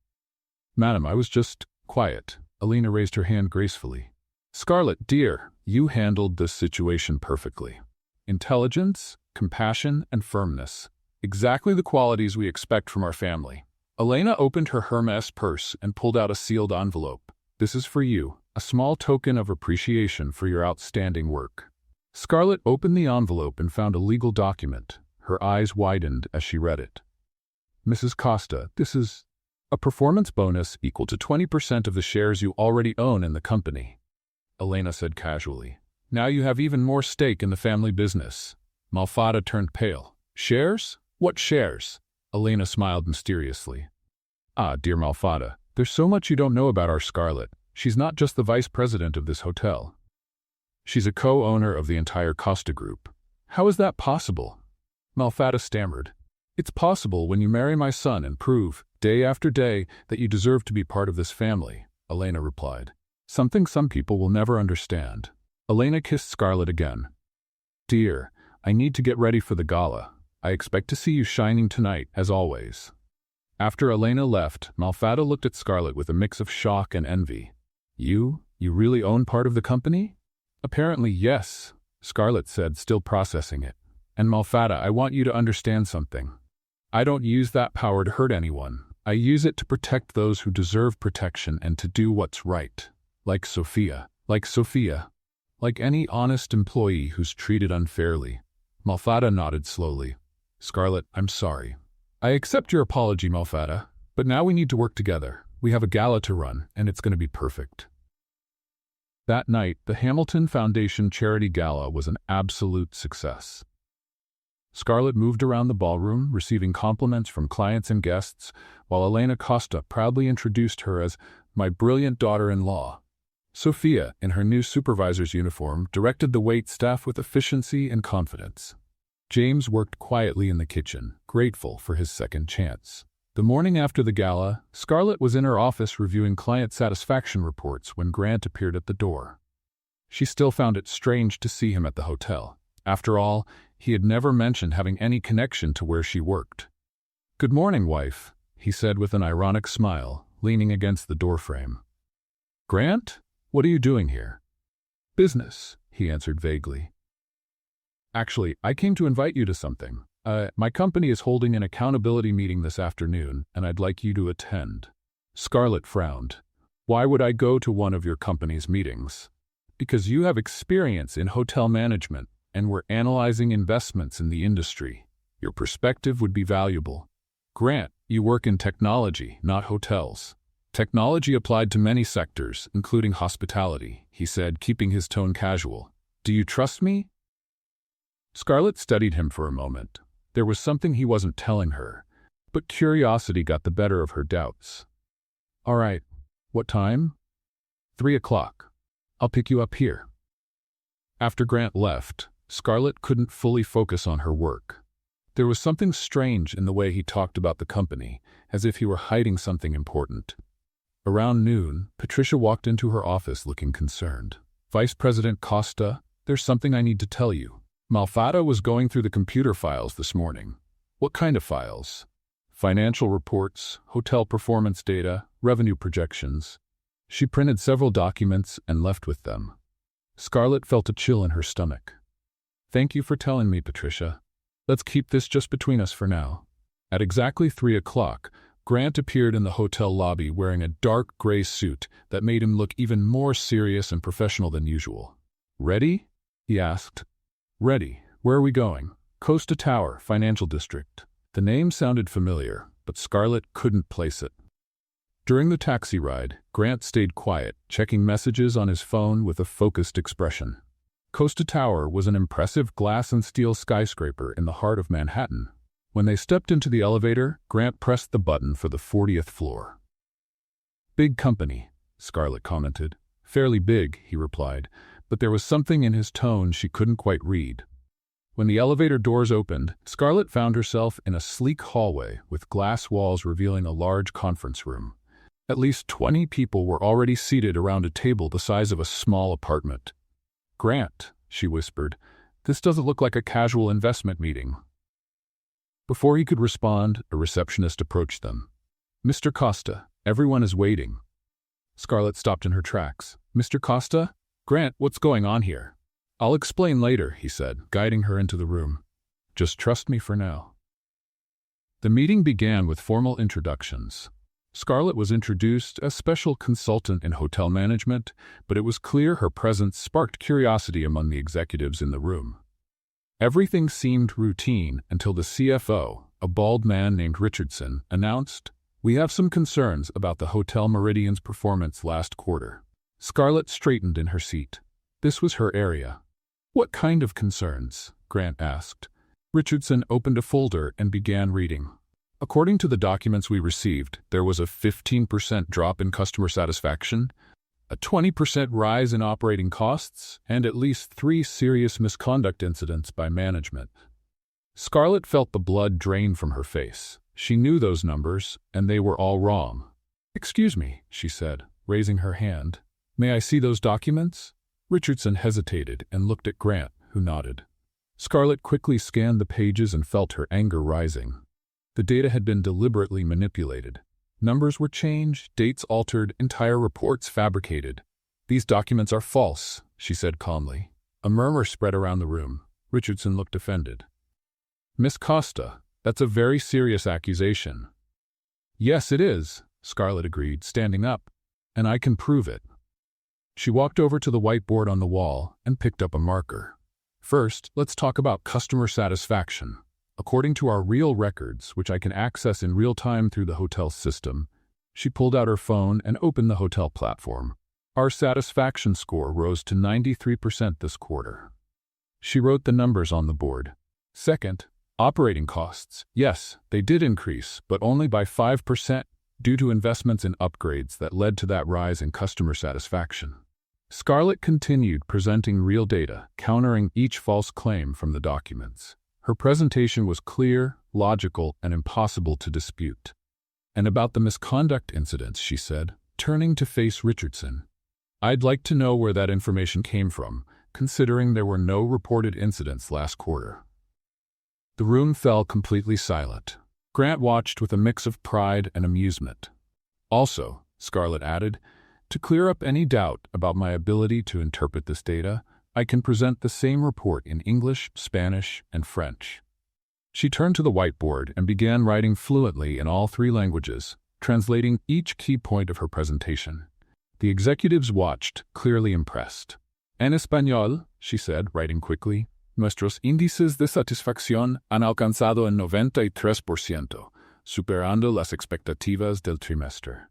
Madam, I was just quiet. Elena raised her hand gracefully. Scarlett, dear, you handled this situation perfectly. Intelligence, compassion, and firmness. Exactly the qualities we expect from our family. Elena opened her Hermes purse and pulled out a sealed envelope. This is for you, a small token of appreciation for your outstanding work." Scarlett opened the envelope and found a legal document. Her eyes widened as she read it. "Mrs. Costa, this is a performance bonus equal to 20% of the shares you already own in the company," Elena said casually. "Now you have even more stake in the family business." Malfada turned pale. "Shares? What shares?" Elena smiled mysteriously. "Ah, dear Malfada, there's so much you don't know about our Scarlett. She's not just the vice president of this hotel. She's a co-owner of the entire Costa Group." "How is that possible?" Malfada stammered. "It's possible when you marry my son and prove, day after day, that you deserve to be part of this family," Elena replied. "Something some people will never understand." Elena kissed Scarlett again. "Dear, I need to get ready for the gala. I expect to see you shining tonight, as always." After Elena left, Malfada looked at Scarlett with a mix of shock and envy. You really own part of the company?" "Apparently, yes," Scarlett said, still processing it. "And Malfada, I want you to understand something. I don't use that power to hurt anyone. I use it to protect those who deserve protection and to do what's right. Like Sophia. Like any honest employee who's treated unfairly." Malfada nodded slowly. "Scarlett, I'm sorry." "I accept your apology, Malfada, but now we need to work together. We have a gala to run, and it's going to be perfect." That night, the Hamilton Foundation Charity Gala was an absolute success. Scarlett moved around the ballroom, receiving compliments from clients and guests, while Elena Costa proudly introduced her as "my brilliant daughter-in-law." Sophia, in her new supervisor's uniform, directed the wait staff with efficiency and confidence. James worked quietly in the kitchen, grateful for his second chance. The morning after the gala, Scarlett was in her office reviewing client satisfaction reports when Grant appeared at the door. She still found it strange to see him at the hotel. After all, he had never mentioned having any connection to where she worked. "Good morning, wife," he said with an ironic smile, leaning against the doorframe. "Grant? What are you doing here?" "Business," he answered vaguely. "Actually, I came to invite you to something. My company is holding an accountability meeting this afternoon, and I'd like you to attend." Scarlett frowned. "Why would I go to one of your company's meetings?" "Because you have experience in hotel management, and we're analyzing investments in the industry. Your perspective would be valuable." "Grant, you work in technology, not hotels." "Technology applied to many sectors, including hospitality," he said, keeping his tone casual. "Do you trust me?" Scarlett studied him for a moment. There was something he wasn't telling her, but curiosity got the better of her doubts. "All right. What time?" 3 o'clock. I'll pick you up here." After Grant left, Scarlett couldn't fully focus on her work. There was something strange in the way he talked about the company, as if he were hiding something important. Around noon, Patricia walked into her office looking concerned. "Vice President Costa, there's something I need to tell you. Malfada was going through the computer files this morning." "What kind of files?" "Financial reports, hotel performance data, revenue projections." She printed several documents and left with them. Scarlett felt a chill in her stomach. "Thank you for telling me, Patricia. Let's keep this just between us for now." At exactly 3 o'clock, Grant appeared in the hotel lobby wearing a dark gray suit that made him look even more serious and professional than usual. "Ready?" he asked. "Ready. Where are we going?" "Costa Tower, Financial District." The name sounded familiar, but Scarlett couldn't place it. During the taxi ride, Grant stayed quiet, checking messages on his phone with a focused expression. Costa Tower was an impressive glass and steel skyscraper in the heart of Manhattan. When they stepped into the elevator, Grant pressed the button for the 40th floor. "Big company," Scarlett commented. "Fairly big," he replied, but there was something in his tone she couldn't quite read. When the elevator doors opened, Scarlett found herself in a sleek hallway with glass walls revealing a large conference room. At least 20 people were already seated around a table the size of a small apartment. "Grant," she whispered, "this doesn't look like a casual investment meeting." Before he could respond, a receptionist approached them. "Mr. Costa, everyone is waiting." Scarlett stopped in her tracks. "Mr. Costa? Grant, what's going on here?" "I'll explain later," he said, guiding her into the room. "Just trust me for now." The meeting began with formal introductions. Scarlett was introduced as special consultant in hotel management, but it was clear her presence sparked curiosity among the executives in the room. Everything seemed routine until the CFO, a bald man named Richardson, announced, "We have some concerns about the Hotel Meridian's performance last quarter." Scarlett straightened in her seat. This was her area. "What kind of concerns?" Grant asked. Richardson opened a folder and began reading. "According to the documents we received, there was a 15% drop in customer satisfaction, a 20% rise in operating costs, and at least 3 serious misconduct incidents by management." Scarlett felt the blood drain from her face. She knew those numbers, and they were all wrong. "Excuse me," she said, raising her hand. "May I see those documents?" Richardson hesitated and looked at Grant, who nodded. Scarlett quickly scanned the pages and felt her anger rising. The data had been deliberately manipulated. Numbers were changed, dates altered, entire reports fabricated. "These documents are false," she said calmly. A murmur spread around the room. Richardson looked offended. "Miss Costa, that's a very serious accusation." "Yes, it is," Scarlett agreed, standing up. "And I can prove it." She walked over to the whiteboard on the wall and picked up a marker. "First, let's talk about customer satisfaction. According to our real records, which I can access in real time through the hotel system," she pulled out her phone and opened the hotel platform. "Our satisfaction score rose to 93% this quarter." She wrote the numbers on the board. "Second, operating costs. Yes, they did increase, but only by 5%, due to investments in upgrades that led to that rise in customer satisfaction." Scarlett continued presenting real data, countering each false claim from the documents. Her presentation was clear, logical, and impossible to dispute. "And about the misconduct incidents," she said, turning to face Richardson. "I'd like to know where that information came from, considering there were no reported incidents last quarter." The room fell completely silent. Grant watched with a mix of pride and amusement. "Also," Scarlett added, "to clear up any doubt about my ability to interpret this data, I can present the same report in English, Spanish, and French." She turned to the whiteboard and began writing fluently in all 3 languages, translating each key point of her presentation. The executives watched, clearly impressed. "En español," she said, writing quickly, "nuestros índices de satisfacción han alcanzado el 93%, superando las expectativas del trimestre."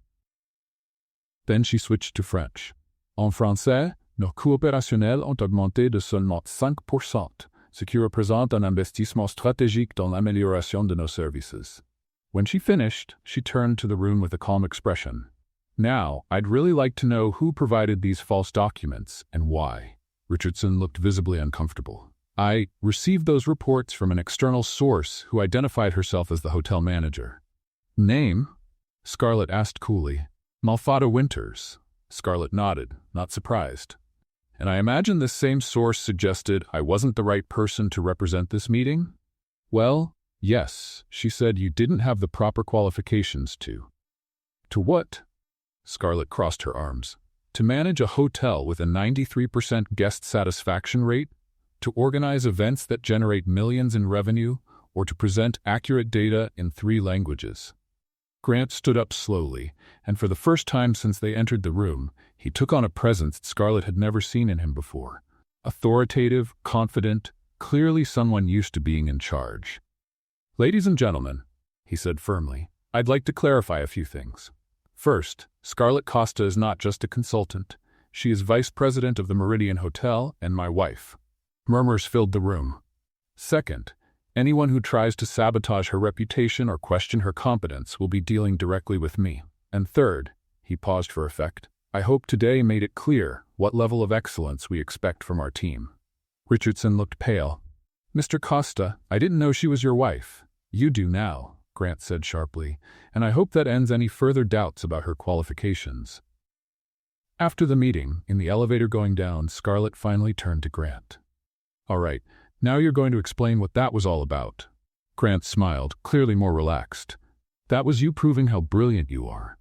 Then she switched to French. "En français, nos coûts opérationnels ont augmenté de seulement 5%, ce qui représente un investissement stratégique dans l'amélioration de nos services." When she finished, she turned to the room with a calm expression. "Now, I'd really like to know who provided these false documents and why." Richardson looked visibly uncomfortable. "I received those reports from an external source who identified herself as the hotel manager." "Name?" Scarlett asked coolly. "Malfada Winters." Scarlett nodded, not surprised. "And I imagine this same source suggested I wasn't the right person to represent this meeting?" "Well, yes, she said you didn't have the proper qualifications to." "To what?" Scarlett crossed her arms. "To manage a hotel with a 93% guest satisfaction rate? To organize events that generate millions in revenue? Or to present accurate data in 3 languages?" Grant stood up slowly, and for the first time since they entered the room, he took on a presence Scarlett had never seen in him before. Authoritative, confident, clearly someone used to being in charge. "Ladies and gentlemen," he said firmly, "I'd like to clarify a few things. First, Scarlett Costa is not just a consultant. She is vice president of the Meridian Hotel and my wife." Murmurs filled the room. "Second, anyone who tries to sabotage her reputation or question her competence will be dealing directly with me. And third," he paused for effect, "I hope today made it clear what level of excellence we expect from our team." Richardson looked pale. "Mr. Costa, I didn't know she was your wife." "You do now," Grant said sharply, "and I hope that ends any further doubts about her qualifications." After the meeting, in the elevator going down, Scarlett finally turned to Grant. "All right, now you're going to explain what that was all about." Grant smiled, clearly more relaxed. "That was you proving how brilliant you are."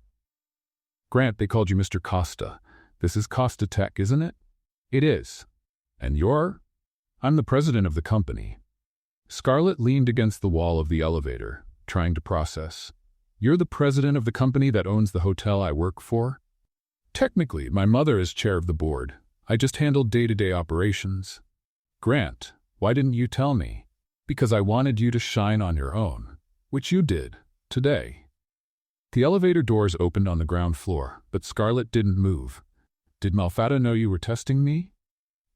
"Grant, they called you Mr. Costa. This is Costa Tech, isn't it?" "It is." "And you're?" "I'm the president of the company." Scarlett leaned against the wall of the elevator, trying to process. You're the president of the company that owns the hotel I work for? Technically, my mother is chair of the board. I just handle day-to-day operations. Grant, why didn't you tell me? Because I wanted you to shine on your own, which you did, today. The elevator doors opened on the ground floor, but Scarlett didn't move. Did Malfata know you were testing me?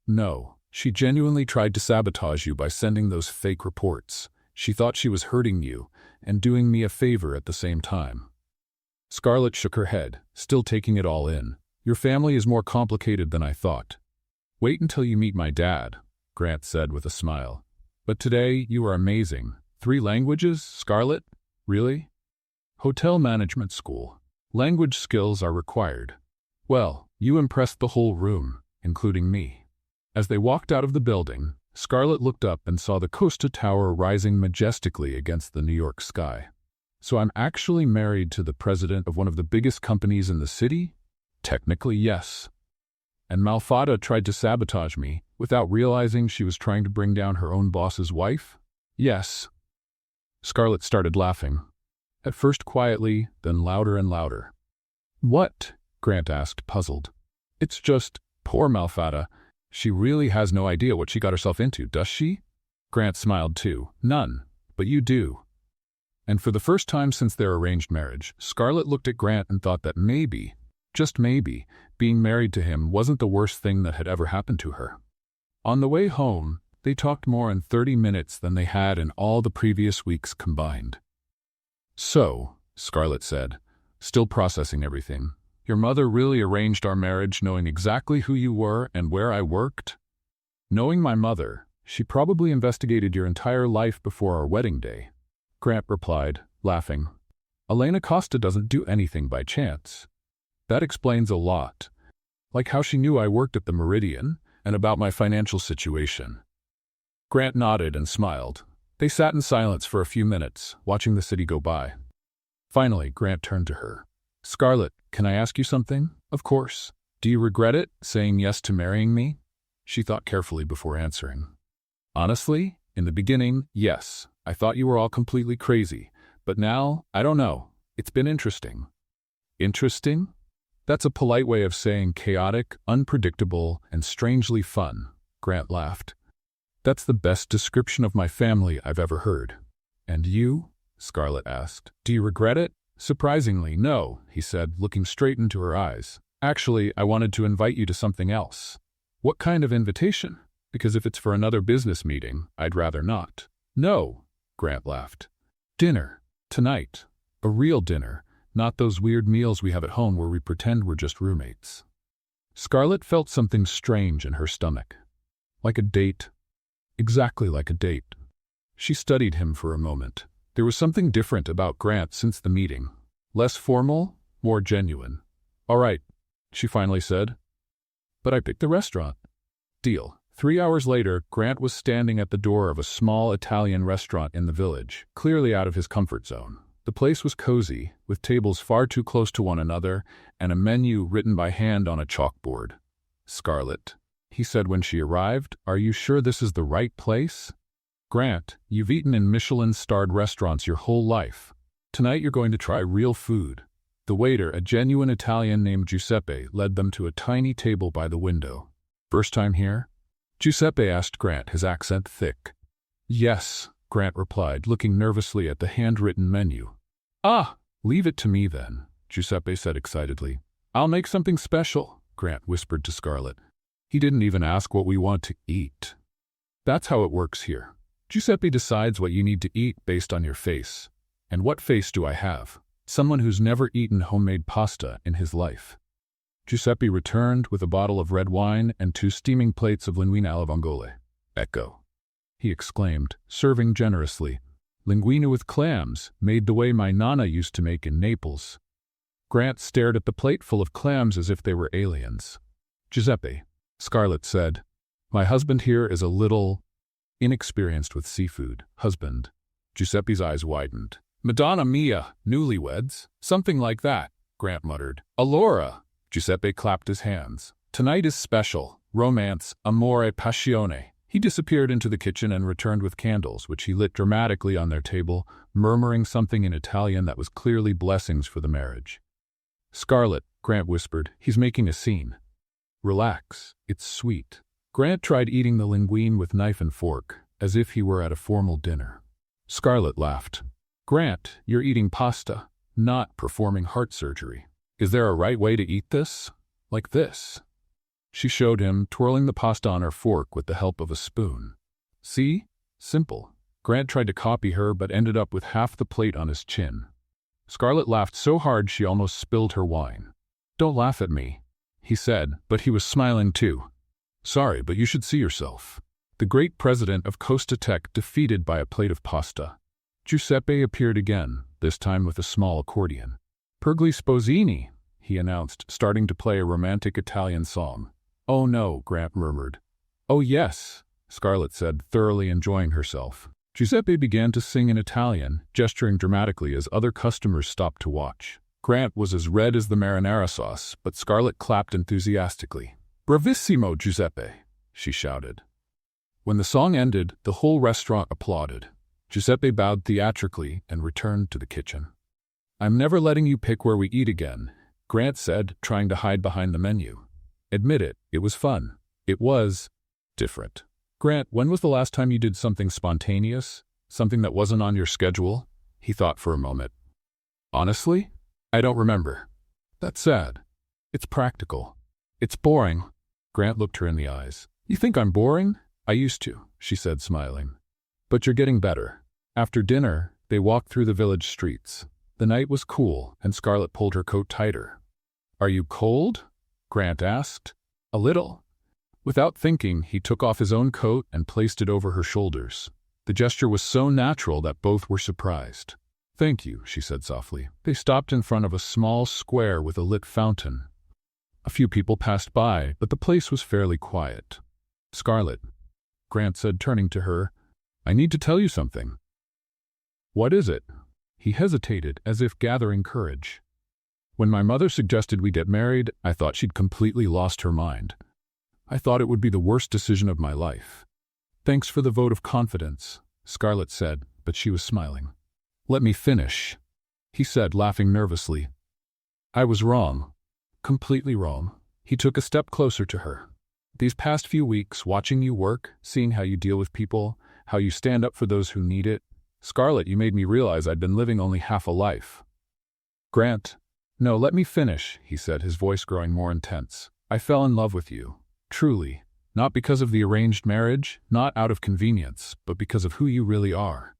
No, she genuinely tried to sabotage you by sending those fake reports. She thought she was hurting you and doing me a favor at the same time. Scarlett shook her head, still taking it all in. Your family is more complicated than I thought. Wait until you meet my dad, Grant said with a smile. But today, you are amazing. 3 languages, Scarlett? Really? Hotel management school. Language skills are required. Well, you impressed the whole room, including me. As they walked out of the building, Scarlett looked up and saw the Costa Tower rising majestically against the New York sky. So I'm actually married to the president of one of the biggest companies in the city? Technically, yes. And Malfata tried to sabotage me without realizing she was trying to bring down her own boss's wife? Yes. Scarlett started laughing. At first quietly, then louder and louder. What? Grant asked, puzzled. It's just, poor Malfata. She really has no idea what she got herself into, does she? Grant smiled too. None. But you do. And for the first time since their arranged marriage, Scarlett looked at Grant and thought that maybe, just maybe, being married to him wasn't the worst thing that had ever happened to her. On the way home, they talked more in 30 minutes than they had in all the previous weeks combined. So, Scarlett said, still processing everything, your mother really arranged our marriage knowing exactly who you were and where I worked? Knowing my mother, she probably investigated your entire life before our wedding day. Grant replied, laughing. Elena Costa doesn't do anything by chance. That explains a lot. Like how she knew I worked at the Meridian and about my financial situation. Grant nodded and smiled. They sat in silence for a few minutes, watching the city go by. Finally, Grant turned to her. Scarlett, can I ask you something? Of course. Do you regret it, saying yes to marrying me? She thought carefully before answering. Honestly, in the beginning, yes. I thought you were all completely crazy. But now, I don't know. It's been interesting. Interesting? That's a polite way of saying chaotic, unpredictable, and strangely fun, Grant laughed. That's the best description of my family I've ever heard. And you? Scarlett asked. Do you regret it? Surprisingly, no, he said, looking straight into her eyes. Actually, I wanted to invite you to something else. What kind of invitation? Because if it's for another business meeting, I'd rather not. No, Grant laughed. Dinner. Tonight. A real dinner. Not those weird meals we have at home where we pretend we're just roommates. Scarlett felt something strange in her stomach. Like a date. Exactly like a date. She studied him for a moment. There was something different about Grant since the meeting. Less formal, more genuine. All right, she finally said. But I picked the restaurant. Deal. 3 hours later, Grant was standing at the door of a small Italian restaurant in the village, clearly out of his comfort zone. The place was cozy, with tables far too close to one another and a menu written by hand on a chalkboard. Scarlett, he said when she arrived, are you sure this is the right place? Grant, you've eaten in Michelin-starred restaurants your whole life. Tonight you're going to try real food. The waiter, a genuine Italian named Giuseppe, led them to a tiny table by the window. First time here? Giuseppe asked Grant, his accent thick. Yes, Grant replied, looking nervously at the handwritten menu. Ah, leave it to me then, Giuseppe said excitedly. I'll make something special, Grant whispered to Scarlett. He didn't even ask what we want to eat. That's how it works here. Giuseppe decides what you need to eat based on your face. And what face do I have? Someone who's never eaten homemade pasta in his life. Giuseppe returned with a bottle of red wine and 2 steaming plates of linguine alla vongole. Ecco, he exclaimed, serving generously. Linguine with clams, made the way my nana used to make in Naples. Grant stared at the plate full of clams as if they were aliens. Giuseppe, Scarlett said, my husband here is a little inexperienced with seafood. Husband. Giuseppe's eyes widened. Madonna mia, newlyweds? Something like that, Grant muttered. Allora, Giuseppe clapped his hands. Tonight is special. Romance, amore, passione, He disappeared into the kitchen and returned with candles, which he lit dramatically on their table, murmuring something in Italian that was clearly blessings for the marriage. "Scarlett," Grant whispered, "he's making a scene." "Relax, it's sweet." Grant tried eating the linguine with knife and fork, as if he were at a formal dinner. Scarlett laughed. "Grant, you're eating pasta, not performing heart surgery. Is there a right way to eat this? Like this?" She showed him, twirling the pasta on her fork with the help of a spoon. "See? Simple." Grant tried to copy her but ended up with half the plate on his chin. Scarlett laughed so hard she almost spilled her wine. "Don't laugh at me," he said, but he was smiling too. "Sorry, but you should see yourself." The great president of Costa Tech defeated by a plate of pasta. Giuseppe appeared again, this time with a small accordion. "Per gli sposini," he announced, starting to play a romantic Italian song. "Oh no," Grant murmured. "Oh yes," Scarlett said, thoroughly enjoying herself. Giuseppe began to sing in Italian, gesturing dramatically as other customers stopped to watch. Grant was as red as the marinara sauce, but Scarlett clapped enthusiastically. "Bravissimo, Giuseppe," she shouted. When the song ended, the whole restaurant applauded. Giuseppe bowed theatrically and returned to the kitchen. "I'm never letting you pick where we eat again," Grant said, trying to hide behind the menu. "Admit it, it was fun. It was different." "Grant, when was the last time you did something spontaneous? Something that wasn't on your schedule?" He thought for a moment. "Honestly? I don't remember." "That's sad. It's practical. It's boring." Grant looked her in the eyes. "You think I'm boring?" "I used to," she said, smiling. "But you're getting better." After dinner, they walked through the village streets. The night was cool, and Scarlett pulled her coat tighter. "Are you cold?" Grant asked. "A little." Without thinking, he took off his own coat and placed it over her shoulders. The gesture was so natural that both were surprised. "Thank you," she said softly. They stopped in front of a small square with a lit fountain. A few people passed by, but the place was fairly quiet. "Scarlett," Grant said, turning to her, "I need to tell you something." "What is it?" He hesitated, as if gathering courage. "When my mother suggested we get married, I thought she'd completely lost her mind. I thought it would be the worst decision of my life." "Thanks for the vote of confidence," Scarlett said, but she was smiling. "Let me finish," he said, laughing nervously. "I was wrong. Completely wrong." He took a step closer to her. "These past few weeks, watching you work, seeing how you deal with people, how you stand up for those who need it, Scarlett, you made me realize I'd been living only half a life." "Grant." "No, let me finish," he said, his voice growing more intense. "I fell in love with you. Truly. Not because of the arranged marriage, not out of convenience, but because of who you really are."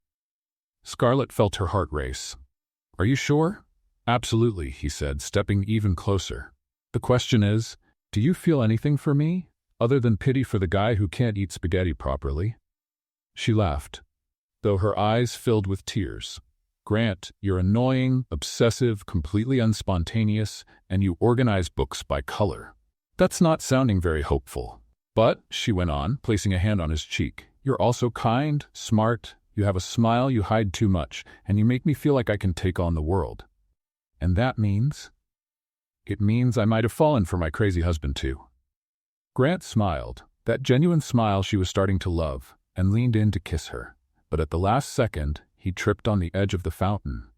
Scarlett felt her heart race. "Are you sure?" "Absolutely," he said, stepping even closer. "The question is, do you feel anything for me, other than pity for the guy who can't eat spaghetti properly?" She laughed, though her eyes filled with tears. "Grant, you're annoying, obsessive, completely unspontaneous, and you organize books by color. That's not sounding very hopeful. But," she went on, placing a hand on his cheek, "you're also kind, smart, you have a smile you hide too much, and you make me feel like I can take on the world." "And that means?" "It means I might have fallen for my crazy husband too." Grant smiled, that genuine smile she was starting to love, and leaned in to kiss her. But at the last second, he tripped on the edge of the fountain.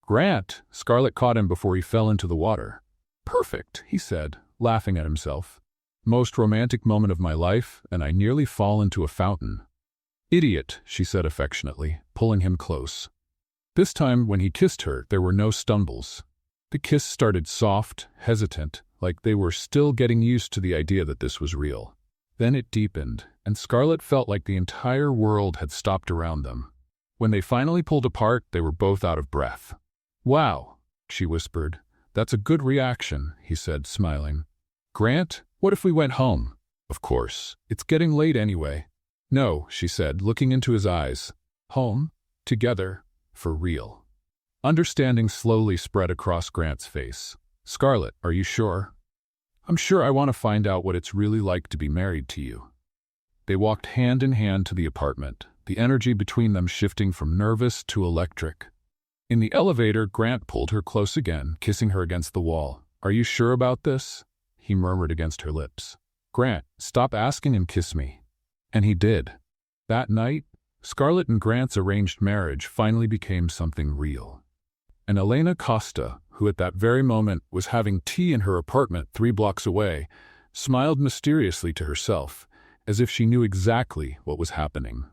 "Grant!" Scarlett caught him before he fell into the water. "Perfect," he said, laughing at himself. "Most romantic moment of my life, and I nearly fall into a fountain." "Idiot," she said affectionately, pulling him close. This time, when he kissed her, there were no stumbles. The kiss started soft, hesitant, like they were still getting used to the idea that this was real. Then it deepened, and Scarlett felt like the entire world had stopped around them. When they finally pulled apart, they were both out of breath. "Wow," she whispered. "That's a good reaction," he said, smiling. "Grant, what if we went home?" "Of course. It's getting late anyway." "No," she said, looking into his eyes. "Home? Together? For real." Understanding slowly spread across Grant's face. "Scarlett, are you sure?" "I'm sure I want to find out what it's really like to be married to you." They walked hand in hand to the apartment, the energy between them shifting from nervous to electric. In the elevator, Grant pulled her close again, kissing her against the wall. "Are you sure about this?" he murmured against her lips. "Grant, stop asking and kiss me." And he did. That night, Scarlett and Grant's arranged marriage finally became something real. And Elena Costa, who at that very moment was having tea in her apartment 3 blocks away, smiled mysteriously to herself, as if she knew exactly what was happening.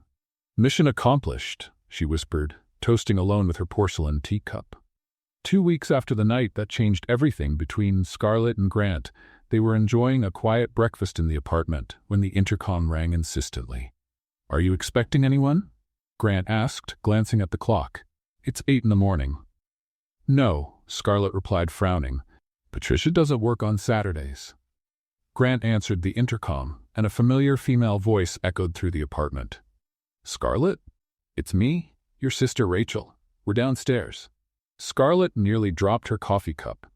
"Mission accomplished," she whispered, toasting alone with her porcelain teacup. 2 weeks after the night that changed everything between Scarlett and Grant, they were enjoying a quiet breakfast in the apartment when the intercom rang insistently. "Are you expecting anyone?" Grant asked, glancing at the clock. "It's 8 in the morning." "No," Scarlett replied, frowning. "Patricia doesn't work on Saturdays." Grant answered the intercom, and a familiar female voice echoed through the apartment. "Scarlett? It's me, your sister Rachel. We're downstairs." Scarlett nearly dropped her coffee cup.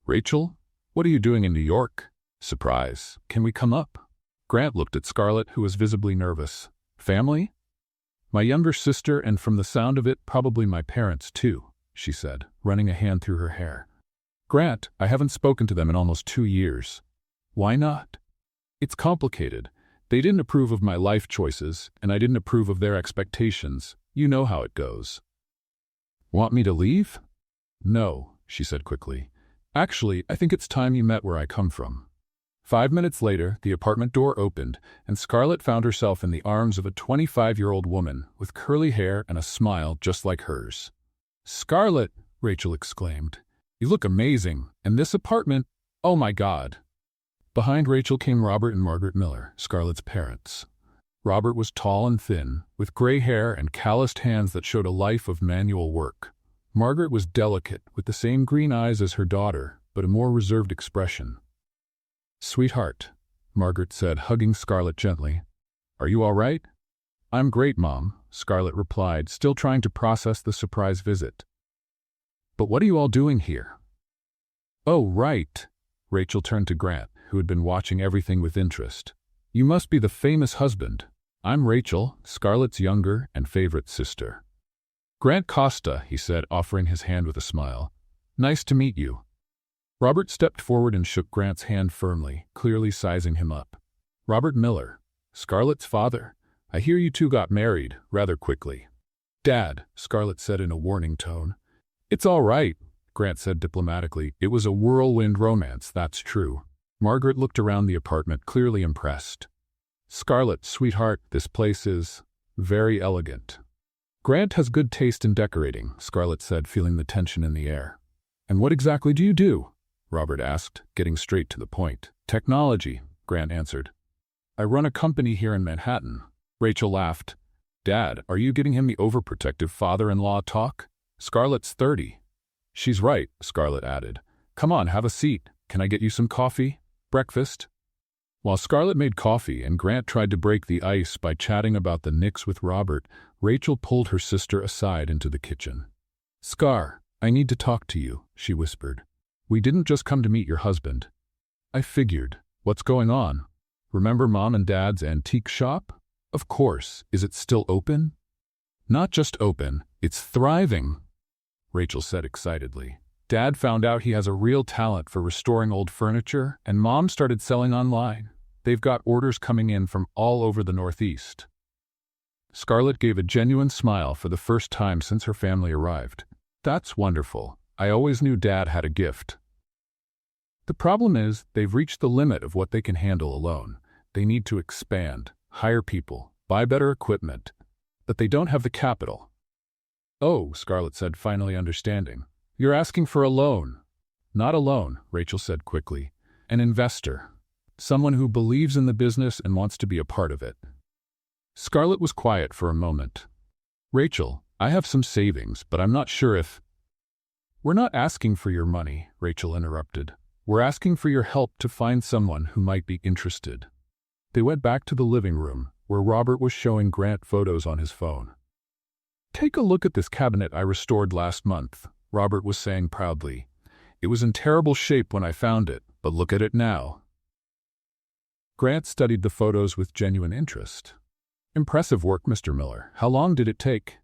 "Rachel? What are you doing in New York?" "Surprise. Can we come up?" Grant looked at Scarlett, who was visibly nervous. "Family?" "My younger sister, and from the sound of it, probably my parents too," she said, running a hand through her hair. "Grant, I haven't spoken to them in almost 2 years." "Why not?" "It's complicated. They didn't approve of my life choices, and I didn't approve of their expectations. You know how it goes." "Want me to leave?" "No," she said quickly. "Actually, I think it's time you met where I come from." 5 minutes later, the apartment door opened, and Scarlett found herself in the arms of a 25-year-old woman with curly hair and a smile just like hers. "Scarlett," Rachel exclaimed, "you look amazing, and this apartment, oh my God." Behind Rachel came Robert and Margaret Miller, Scarlett's parents. Robert was tall and thin, with gray hair and calloused hands that showed a life of manual work. Margaret was delicate, with the same green eyes as her daughter, but a more reserved expression. "Sweetheart," Margaret said, hugging Scarlett gently. "Are you all right?" "I'm great, Mom," Scarlett replied, still trying to process the surprise visit. "But what are you all doing here?" "Oh, right." Rachel turned to Grant, who had been watching everything with interest. "You must be the famous husband. I'm Rachel, Scarlett's younger and favorite sister." "Grant Costa," he said, offering his hand with a smile. "Nice to meet you." Robert stepped forward and shook Grant's hand firmly, clearly sizing him up. "Robert Miller, Scarlett's father. I hear you two got married rather quickly." "Dad," Scarlett said in a warning tone. "It's all right," Grant said diplomatically. "It was a whirlwind romance, that's true." Margaret looked around the apartment, clearly impressed. "Scarlett, sweetheart, this place is very elegant." "Grant has good taste in decorating," Scarlett said, feeling the tension in the air. "And what exactly do you do?" Robert asked, getting straight to the point. "Technology," Grant answered. "I run a company here in Manhattan." Rachel laughed. "Dad, are you getting him the overprotective father-in-law talk? Scarlett's 30. "She's right," Scarlett added. "Come on, have a seat. Can I get you some coffee? Breakfast?" While Scarlett made coffee and Grant tried to break the ice by chatting about the Knicks with Robert, Rachel pulled her sister aside into the kitchen. "Scar, I need to talk to you," she whispered. "We didn't just come to meet your husband." "I figured. What's going on? Remember Mom and Dad's antique shop?" "Of course. Is it still open?" "Not just open, it's thriving," Rachel said excitedly. "Dad found out he has a real talent for restoring old furniture, and Mom started selling online. They've got orders coming in from all over the Northeast." Scarlett gave a genuine smile for the first time since her family arrived. "That's wonderful. I always knew Dad had a gift." "The problem is, they've reached the limit of what they can handle alone. They need to expand, hire people, buy better equipment, but they don't have the capital." "Oh," Scarlett said, finally understanding. "You're asking for a loan." "Not a loan," Rachel said quickly. "An investor. Someone who believes in the business and wants to be a part of it." Scarlett was quiet for a moment. "Rachel, I have some savings, but I'm not sure if—" "We're not asking for your money," Rachel interrupted. "We're asking for your help to find someone who might be interested." They went back to the living room, where Robert was showing Grant photos on his phone. "Take a look at this cabinet I restored last month," Robert was saying proudly. "It was in terrible shape when I found it, but look at it now." Grant studied the photos with genuine interest. "Impressive work, Mr. Miller. How long did it take?"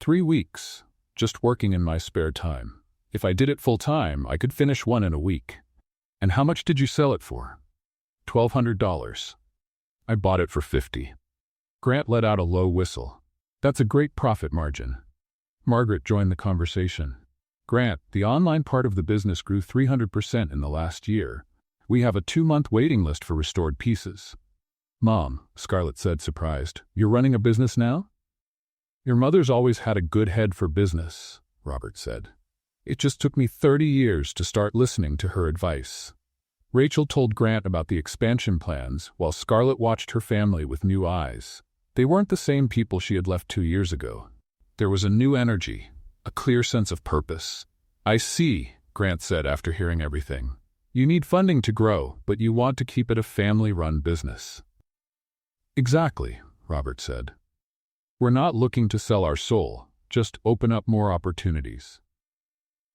3 weeks, just working in my spare time. If I did it full-time, I could finish one in a week." "And how much did you sell it for?" $1,200. "I bought it for $50. Grant let out a low whistle. That's a great profit margin. Margaret joined the conversation. Grant, the online part of the business grew 300% in the last year. We have a 2-month waiting list for restored pieces. Mom, Scarlett said, surprised. You're running a business now? Your mother's always had a good head for business, Robert said. It just took me 30 years to start listening to her advice. Rachel told Grant about the expansion plans while Scarlett watched her family with new eyes. They weren't the same people she had left 2 years ago. There was a new energy, a clear sense of purpose. I see, Grant said after hearing everything. You need funding to grow, but you want to keep it a family-run business. Exactly, Robert said. We're not looking to sell our soul, just open up more opportunities.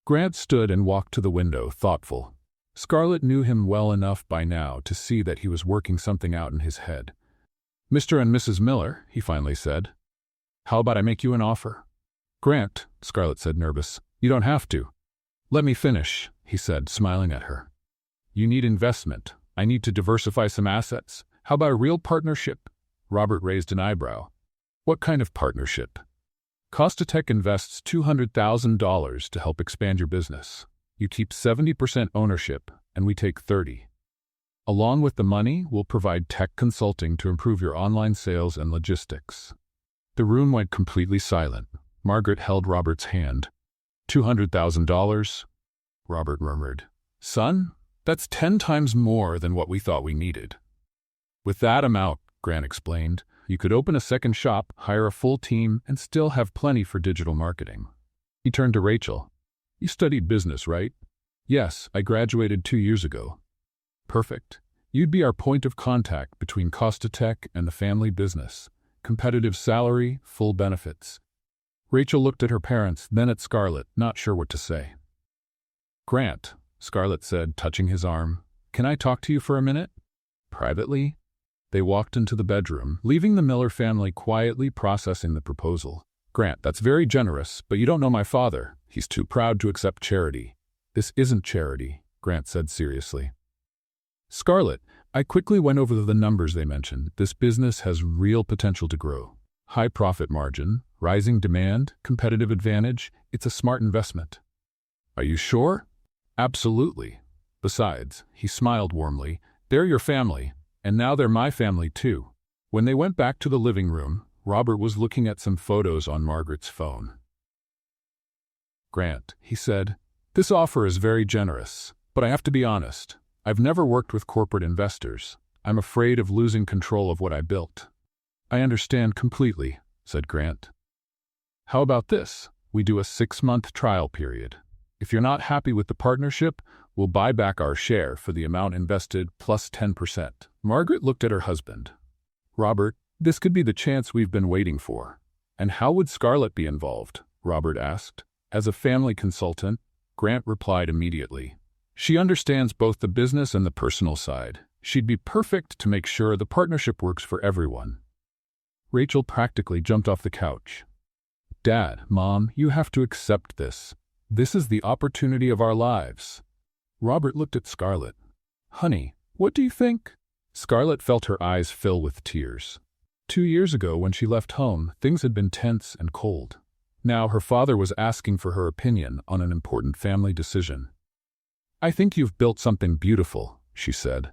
Grant stood and walked to the window, thoughtful. Scarlett knew him well enough by now to see that he was working something out in his head. Mr. and Mrs. Miller, he finally said. How about I make you an offer? Grant, Scarlett said, nervous. You don't have to. Let me finish, he said, smiling at her. You need investment. I need to diversify some assets. How about a real partnership? Robert raised an eyebrow. What kind of partnership? Costatech invests $200,000 to help expand your business. You keep 70% ownership, and we take 30%. Along with the money, we'll provide tech consulting to improve your online sales and logistics. The room went completely silent. Margaret held Robert's hand. $200,000? Robert murmured. Son, that's 10 times more than what we thought we needed. With that amount, Grant explained, you could open a second shop, hire a full team, and still have plenty for digital marketing. He turned to Rachel. You studied business, right? Yes, I graduated 2 years ago. Perfect. You'd be our point of contact between Costatech and the family business. Competitive salary, full benefits. Rachel looked at her parents, then at Scarlett, not sure what to say. Grant, Scarlett said, touching his arm, can I talk to you for a minute? Privately? They walked into the bedroom, leaving the Miller family quietly processing the proposal. Grant, that's very generous, but you don't know my father. He's too proud to accept charity. This isn't charity, Grant said seriously. Scarlett, I quickly went over the numbers they mentioned. This business has real potential to grow. High profit margin, rising demand, competitive advantage. It's a smart investment. Are you sure? Absolutely. Besides, he smiled warmly, they're your family, and now they're my family too. When they went back to the living room, Robert was looking at some photos on Margaret's phone. Grant, he said, this offer is very generous, but I have to be honest. I've never worked with corporate investors. I'm afraid of losing control of what I built. I understand completely, said Grant. How about this? We do a 6-month trial period. If you're not happy with the partnership, we'll buy back our share for the amount invested plus 10%. Margaret looked at her husband. Robert, this could be the chance we've been waiting for. And how would Scarlett be involved? Robert asked. As a family consultant, Grant replied immediately. She understands both the business and the personal side. She'd be perfect to make sure the partnership works for everyone. Rachel practically jumped off the couch. Dad, Mom, you have to accept this. This is the opportunity of our lives. Robert looked at Scarlett. Honey, what do you think? Scarlett felt her eyes fill with tears. 2 years ago, when she left home, things had been tense and cold. Now her father was asking for her opinion on an important family decision. I think you've built something beautiful, she said.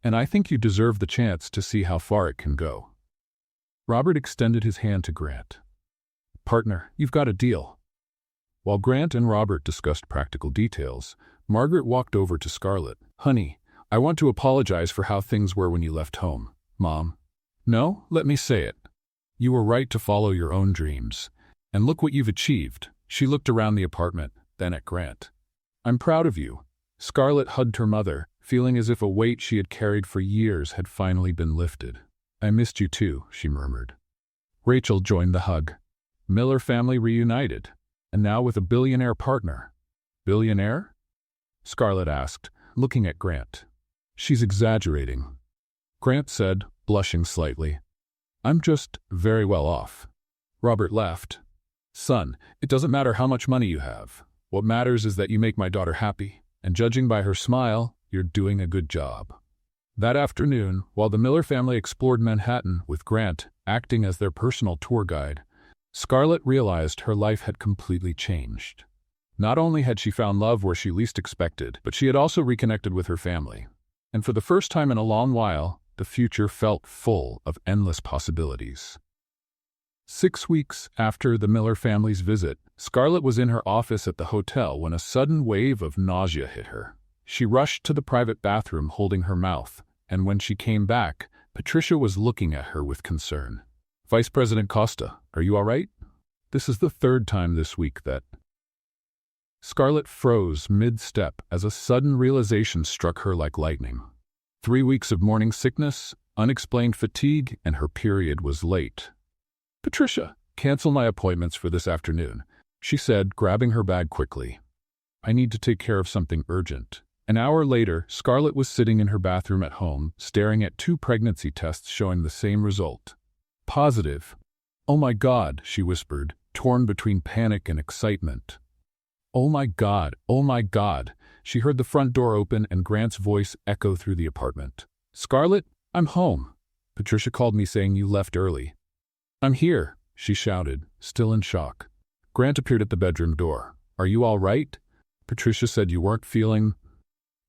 And I think you deserve the chance to see how far it can go. Robert extended his hand to Grant. Partner, you've got a deal. While Grant and Robert discussed practical details, Margaret walked over to Scarlett. Honey, I want to apologize for how things were when you left home. Mom. No, let me say it. You were right to follow your own dreams. And look what you've achieved. She looked around the apartment, then at Grant. I'm proud of you. Scarlett hugged her mother, feeling as if a weight she had carried for years had finally been lifted. I missed you too, she murmured. Rachel joined the hug. Miller family reunited, and now with a billionaire partner. Billionaire? Scarlett asked, looking at Grant. She's exaggerating. Grant said, blushing slightly. I'm just very well off. Robert laughed. Son, it doesn't matter how much money you have. What matters is that you make my daughter happy, and judging by her smile, you're doing a good job. That afternoon, while the Miller family explored Manhattan with Grant acting as their personal tour guide, Scarlett realized her life had completely changed. Not only had she found love where she least expected, but she had also reconnected with her family. And for the first time in a long while, the future felt full of endless possibilities. 6 weeks after the Miller family's visit, Scarlett was in her office at the hotel when a sudden wave of nausea hit her. She rushed to the private bathroom holding her mouth, and when she came back, Patricia was looking at her with concern. "Vice President Costa, are you all right?" This is the third time this week that... Scarlett froze mid-step as a sudden realization struck her like lightning. 3 weeks of morning sickness, unexplained fatigue, and her period was late. "Patricia, cancel my appointments for this afternoon," she said, grabbing her bag quickly. "I need to take care of something urgent." An hour later, Scarlett was sitting in her bathroom at home, staring at 2 pregnancy tests showing the same result. Positive. "Oh my God," she whispered, torn between panic and excitement. "Oh my God, oh my God." She heard the front door open and Grant's voice echo through the apartment. "Scarlett, I'm home. Patricia called me saying you left early." "I'm here," she shouted, still in shock. Grant appeared at the bedroom door. "Are you all right? Patricia said you weren't feeling..."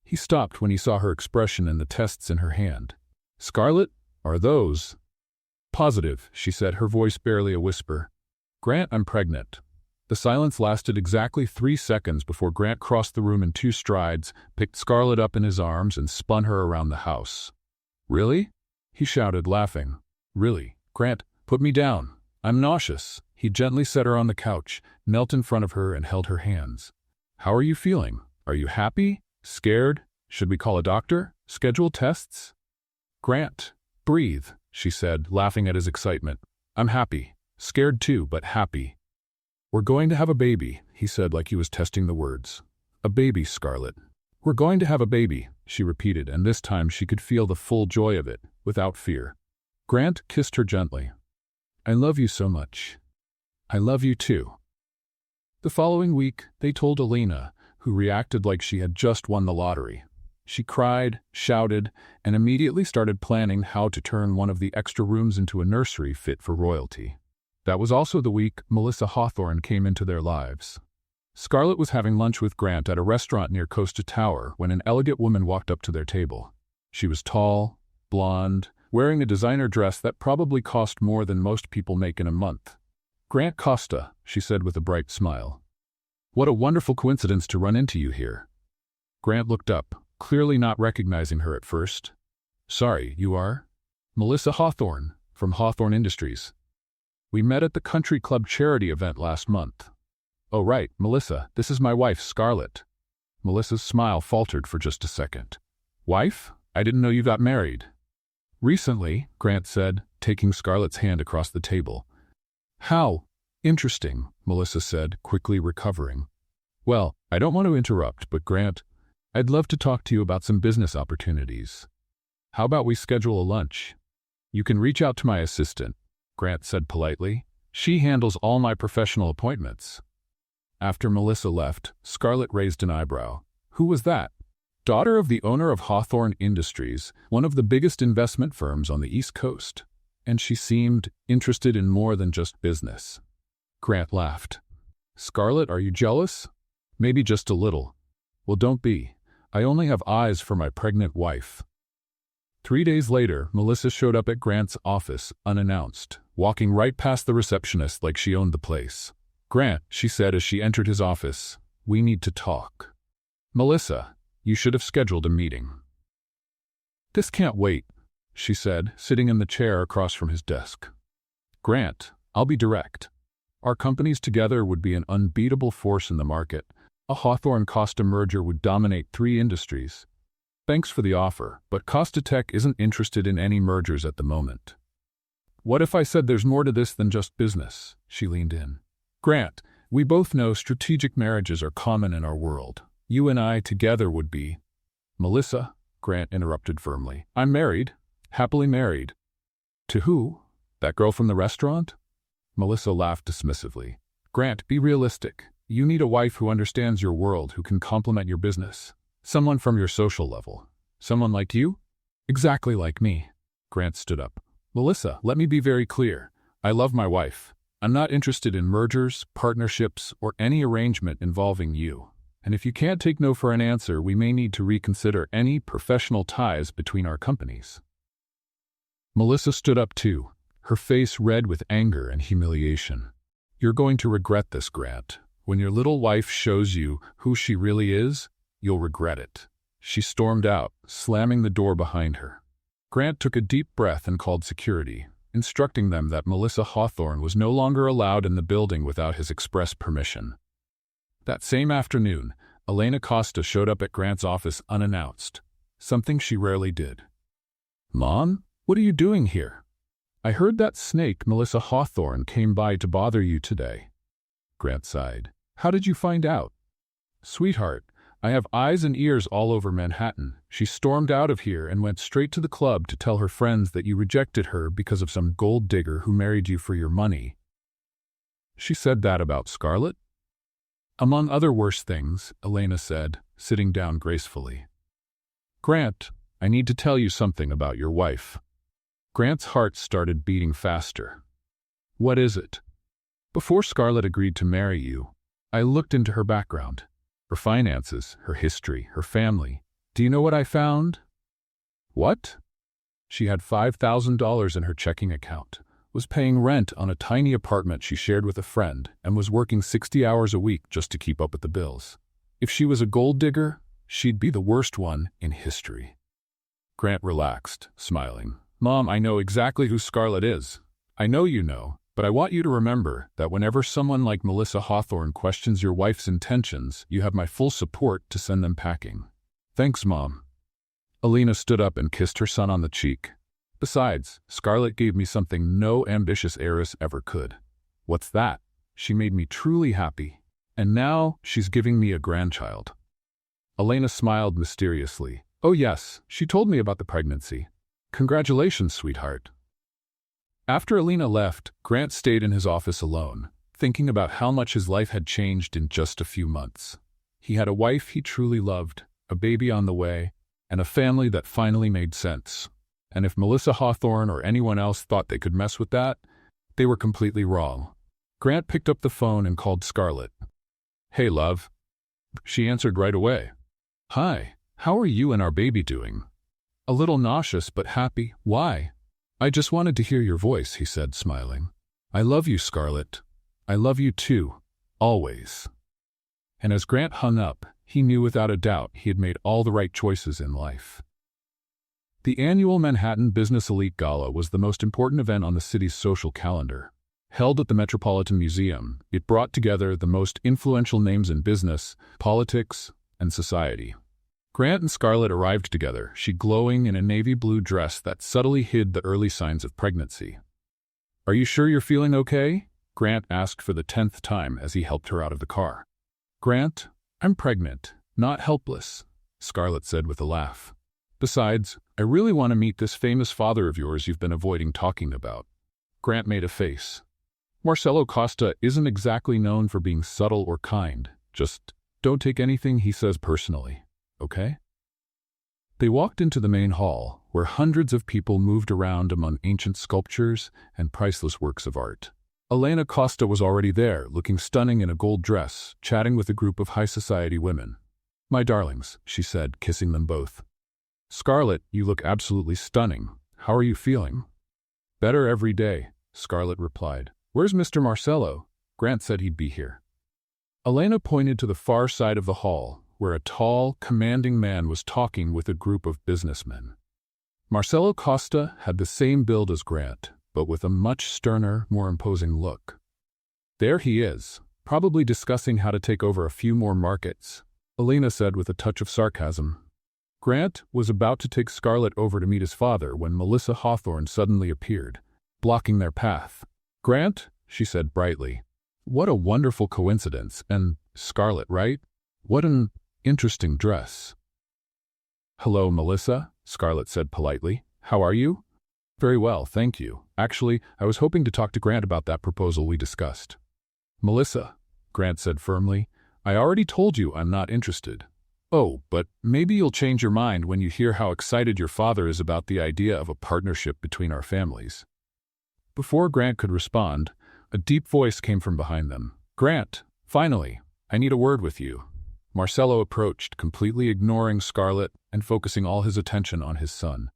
He stopped when he saw her expression and the tests in her hand. "Scarlett, are those..." "Positive," she said, her voice barely a whisper. "Grant, I'm pregnant." The silence lasted exactly 3 seconds before Grant crossed the room in 2 strides, picked Scarlett up in his arms, and spun her around the house. "Really?" he shouted, laughing. "Really, Grant, put me down. I'm nauseous." He gently set her on the couch, knelt in front of her, and held her hands. "How are you feeling? Are you happy? Scared? Should we call a doctor? Schedule tests?" "Grant, breathe," she said, laughing at his excitement. "I'm happy. Scared too, but happy." "We're going to have a baby," he said like he was testing the words. "A baby, Scarlett." "We're going to have a baby," she repeated, and this time she could feel the full joy of it, without fear. Grant kissed her gently. "I love you so much." "I love you too." The following week, they told Alina, who reacted like she had just won the lottery. She cried, shouted, and immediately started planning how to turn one of the extra rooms into a nursery fit for royalty. That was also the week Melissa Hawthorne came into their lives. Scarlett was having lunch with Grant at a restaurant near Costa Tower when an elegant woman walked up to their table. She was tall, blonde, wearing a designer dress that probably cost more than most people make in a month. "Grant Costa," she said with a bright smile. "What a wonderful coincidence to run into you here." Grant looked up, clearly not recognizing her at first. "Sorry, you are?" "Melissa Hawthorne, from Hawthorne Industries. We met at the country club charity event last month." "Oh right, Melissa, this is my wife, Scarlett." Melissa's smile faltered for just a second. "Wife? I didn't know you got married." "Recently," Grant said, taking Scarlett's hand across the table. "How interesting," Melissa said, quickly recovering. "Well, I don't want to interrupt, but Grant, I'd love to talk to you about some business opportunities. How about we schedule a lunch? You can reach out to my assistant," Grant said politely. "She handles all my professional appointments." After Melissa left, Scarlett raised an eyebrow. Who was that? Daughter of the owner of Hawthorne Industries, one of the biggest investment firms on the East Coast. And she seemed interested in more than just business. Grant laughed. "Scarlett, are you jealous?" "Maybe just a little." "Well, don't be. I only have eyes for my pregnant wife." 3 days later, Melissa showed up at Grant's office, unannounced, walking right past the receptionist like she owned the place. "Grant," she said as she entered his office, "we need to talk." "Melissa, you should have scheduled a meeting." "This can't wait," she said, sitting in the chair across from his desk. "Grant, I'll be direct. Our companies together would be an unbeatable force in the market. A Hawthorne-Costa merger would dominate 3 industries. Thanks for the offer, but Costa Tech isn't interested in any mergers at the moment." "What if I said there's more to this than just business?" She leaned in. "Grant, we both know strategic marriages are common in our world. You and I together would be..." "Melissa," Grant interrupted firmly, "I'm married. Happily married." "To who? That girl from the restaurant?" Melissa laughed dismissively. "Grant, be realistic. You need a wife who understands your world, who can complement your business. Someone from your social level. Someone like you?" "Exactly like me." Grant stood up. Melissa, let me be very clear. I love my wife. I'm not interested in mergers, partnerships, or any arrangement involving you. And if you can't take no for an answer, we may need to reconsider any professional ties between our companies. Melissa stood up too, her face red with anger and humiliation. You're going to regret this, Grant. When your little wife shows you who she really is, you'll regret it. She stormed out, slamming the door behind her. Grant took a deep breath and called security, instructing them that Melissa Hawthorne was no longer allowed in the building without his express permission. That same afternoon, Elena Costa showed up at Grant's office unannounced, something she rarely did. Mom, what are you doing here? I heard that snake Melissa Hawthorne came by to bother you today. Grant sighed. How did you find out? Sweetheart, I have eyes and ears all over Manhattan. She stormed out of here and went straight to the club to tell her friends that you rejected her because of some gold digger who married you for your money. She said that about Scarlett? Among other worse things, Elena said, sitting down gracefully. Grant, I need to tell you something about your wife. Grant's heart started beating faster. What is it? Before Scarlett agreed to marry you, I looked into her background. Her finances, her history, her family. Do you know what I found? What? She had $5,000 in her checking account, was paying rent on a tiny apartment she shared with a friend, and was working 60 hours a week just to keep up with the bills. If she was a gold digger, she'd be the worst one in history. Grant relaxed, smiling. Mom, I know exactly who Scarlett is. I know you know. But I want you to remember that whenever someone like Melissa Hawthorne questions your wife's intentions, you have my full support to send them packing. Thanks, Mom. Elena stood up and kissed her son on the cheek. Besides, Scarlett gave me something no ambitious heiress ever could. What's that? She made me truly happy. And now she's giving me a grandchild. Elena smiled mysteriously. Oh yes, she told me about the pregnancy. Congratulations, sweetheart. After Elena left, Grant stayed in his office alone, thinking about how much his life had changed in just a few months. He had a wife he truly loved, a baby on the way, and a family that finally made sense. And if Melissa Hawthorne or anyone else thought they could mess with that, they were completely wrong. Grant picked up the phone and called Scarlett. Hey, love. She answered right away. Hi, how are you and our baby doing? A little nauseous but happy. Why? I just wanted to hear your voice, he said, smiling. I love you, Scarlett. I love you too, always. And as Grant hung up, he knew without a doubt he had made all the right choices in life. The annual Manhattan Business Elite Gala was the most important event on the city's social calendar. Held at the Metropolitan Museum, it brought together the most influential names in business, politics, and society. Grant and Scarlett arrived together, she glowing in a navy blue dress that subtly hid the early signs of pregnancy. Are you sure you're feeling okay? Grant asked for the 10th time as he helped her out of the car. Grant, I'm pregnant, not helpless, Scarlett said with a laugh. Besides, I really want to meet this famous father of yours you've been avoiding talking about. Grant made a face. Marcelo Costa isn't exactly known for being subtle or kind. Just don't take anything he says personally. Okay? They walked into the main hall, where hundreds of people moved around among ancient sculptures and priceless works of art. Elena Costa was already there, looking stunning in a gold dress, chatting with a group of high society women. My darlings, she said, kissing them both. Scarlett, you look absolutely stunning. How are you feeling? Better every day, Scarlett replied. Where's Mr. Marcelo? Grant said he'd be here. Elena pointed to the far side of the hall, where a tall, commanding man was talking with a group of businessmen. Marcelo Costa had the same build as Grant, but with a much sterner, more imposing look. There he is, probably discussing how to take over a few more markets, Elena said with a touch of sarcasm. Grant was about to take Scarlett over to meet his father when Melissa Hawthorne suddenly appeared, blocking their path. Grant, she said brightly, what a wonderful coincidence, and Scarlett, right? What an interesting dress. Hello, Melissa, Scarlett said politely. How are you? Very well, thank you. Actually, I was hoping to talk to Grant about that proposal we discussed. Melissa, Grant said firmly, I already told you I'm not interested. Oh, but maybe you'll change your mind when you hear how excited your father is about the idea of a partnership between our families. Before Grant could respond, a deep voice came from behind them. Grant, finally, I need a word with you. Marcello approached, completely ignoring Scarlett and focusing all his attention on his son.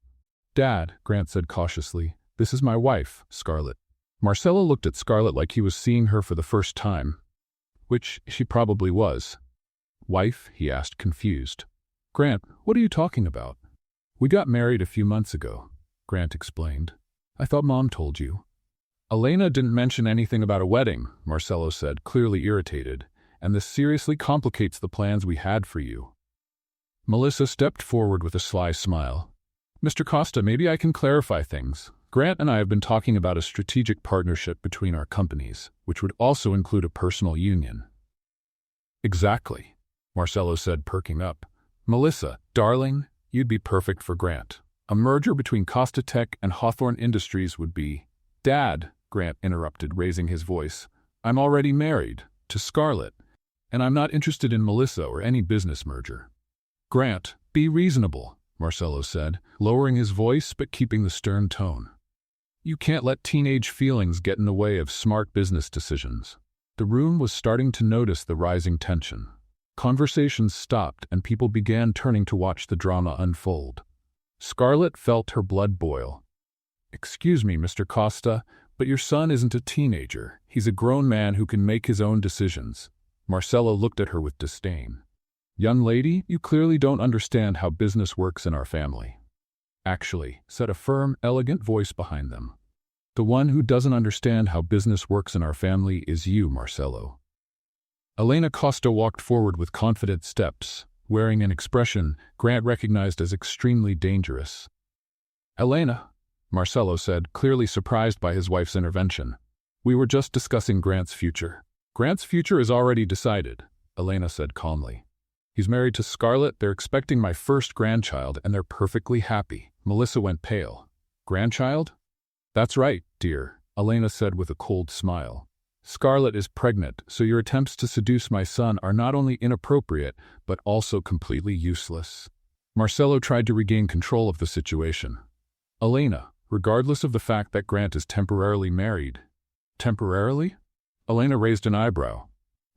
Dad, Grant said cautiously, this is my wife, Scarlett. Marcello looked at Scarlett like he was seeing her for the first time, which she probably was. Wife? He asked, confused. Grant, what are you talking about? We got married a few months ago, Grant explained. I thought Mom told you. Elena didn't mention anything about a wedding, Marcello said, clearly irritated, and this seriously complicates the plans we had for you. Melissa stepped forward with a sly smile. Mr. Costa, maybe I can clarify things. Grant and I have been talking about a strategic partnership between our companies, which would also include a personal union. Exactly, Marcello said, perking up. Melissa, darling, you'd be perfect for Grant. A merger between Costa Tech and Hawthorne Industries would be— Dad, Grant interrupted, raising his voice. I'm already married, to Scarlett, and I'm not interested in Melissa or any business merger. Grant, be reasonable, Marcello said, lowering his voice but keeping the stern tone. You can't let teenage feelings get in the way of smart business decisions. The room was starting to notice the rising tension. Conversations stopped and people began turning to watch the drama unfold. Scarlett felt her blood boil. Excuse me, Mr. Costa, but your son isn't a teenager. He's a grown man who can make his own decisions. Marcello looked at her with disdain. Young lady, you clearly don't understand how business works in our family. Actually, said a firm, elegant voice behind them. The one who doesn't understand how business works in our family is you, Marcello. Elena Costa walked forward with confident steps, wearing an expression Grant recognized as extremely dangerous. Elena, Marcello said, clearly surprised by his wife's intervention. We were just discussing Grant's future. Grant's future is already decided, Elena said calmly. He's married to Scarlett, they're expecting my first grandchild, and they're perfectly happy. Melissa went pale. Grandchild? That's right, dear, Elena said with a cold smile. Scarlett is pregnant, so your attempts to seduce my son are not only inappropriate, but also completely useless. Marcello tried to regain control of the situation. Elena, regardless of the fact that Grant is temporarily married. Temporarily? Elena raised an eyebrow.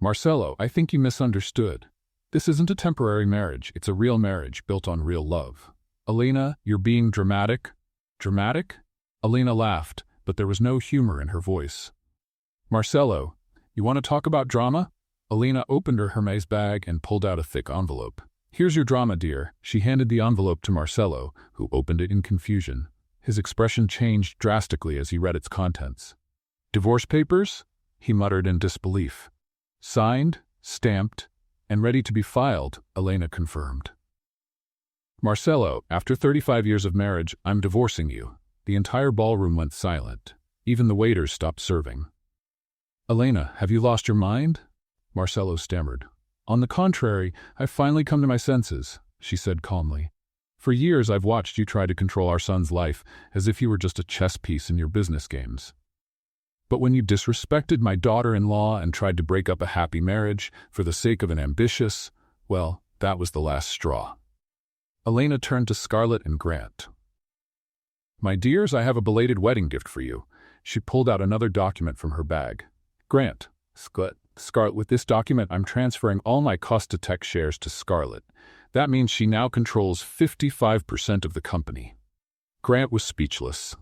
Marcello, I think you misunderstood. This isn't a temporary marriage, it's a real marriage built on real love. Elena, you're being dramatic. Dramatic? Elena laughed, but there was no humor in her voice. Marcello, you want to talk about drama? Elena opened her Hermes bag and pulled out a thick envelope. Here's your drama, dear. She handed the envelope to Marcello, who opened it in confusion. His expression changed drastically as he read its contents. Divorce papers? He muttered in disbelief. Signed, stamped, and ready to be filed, Elena confirmed. Marcello, after 35 years of marriage, I'm divorcing you. The entire ballroom went silent. Even the waiters stopped serving. Elena, have you lost your mind? Marcello stammered. On the contrary, I've finally come to my senses, she said calmly. For years I've watched you try to control our son's life as if he were just a chess piece in your business games. But when you disrespected my daughter-in-law and tried to break up a happy marriage for the sake of an ambitious, well, that was the last straw. Elena turned to Scarlett and Grant. My dears, I have a belated wedding gift for you. She pulled out another document from her bag. Grant, Scarlett, with this document I'm transferring all my Costa Tech shares to Scarlett. That means she now controls 55% of the company. Grant was speechless.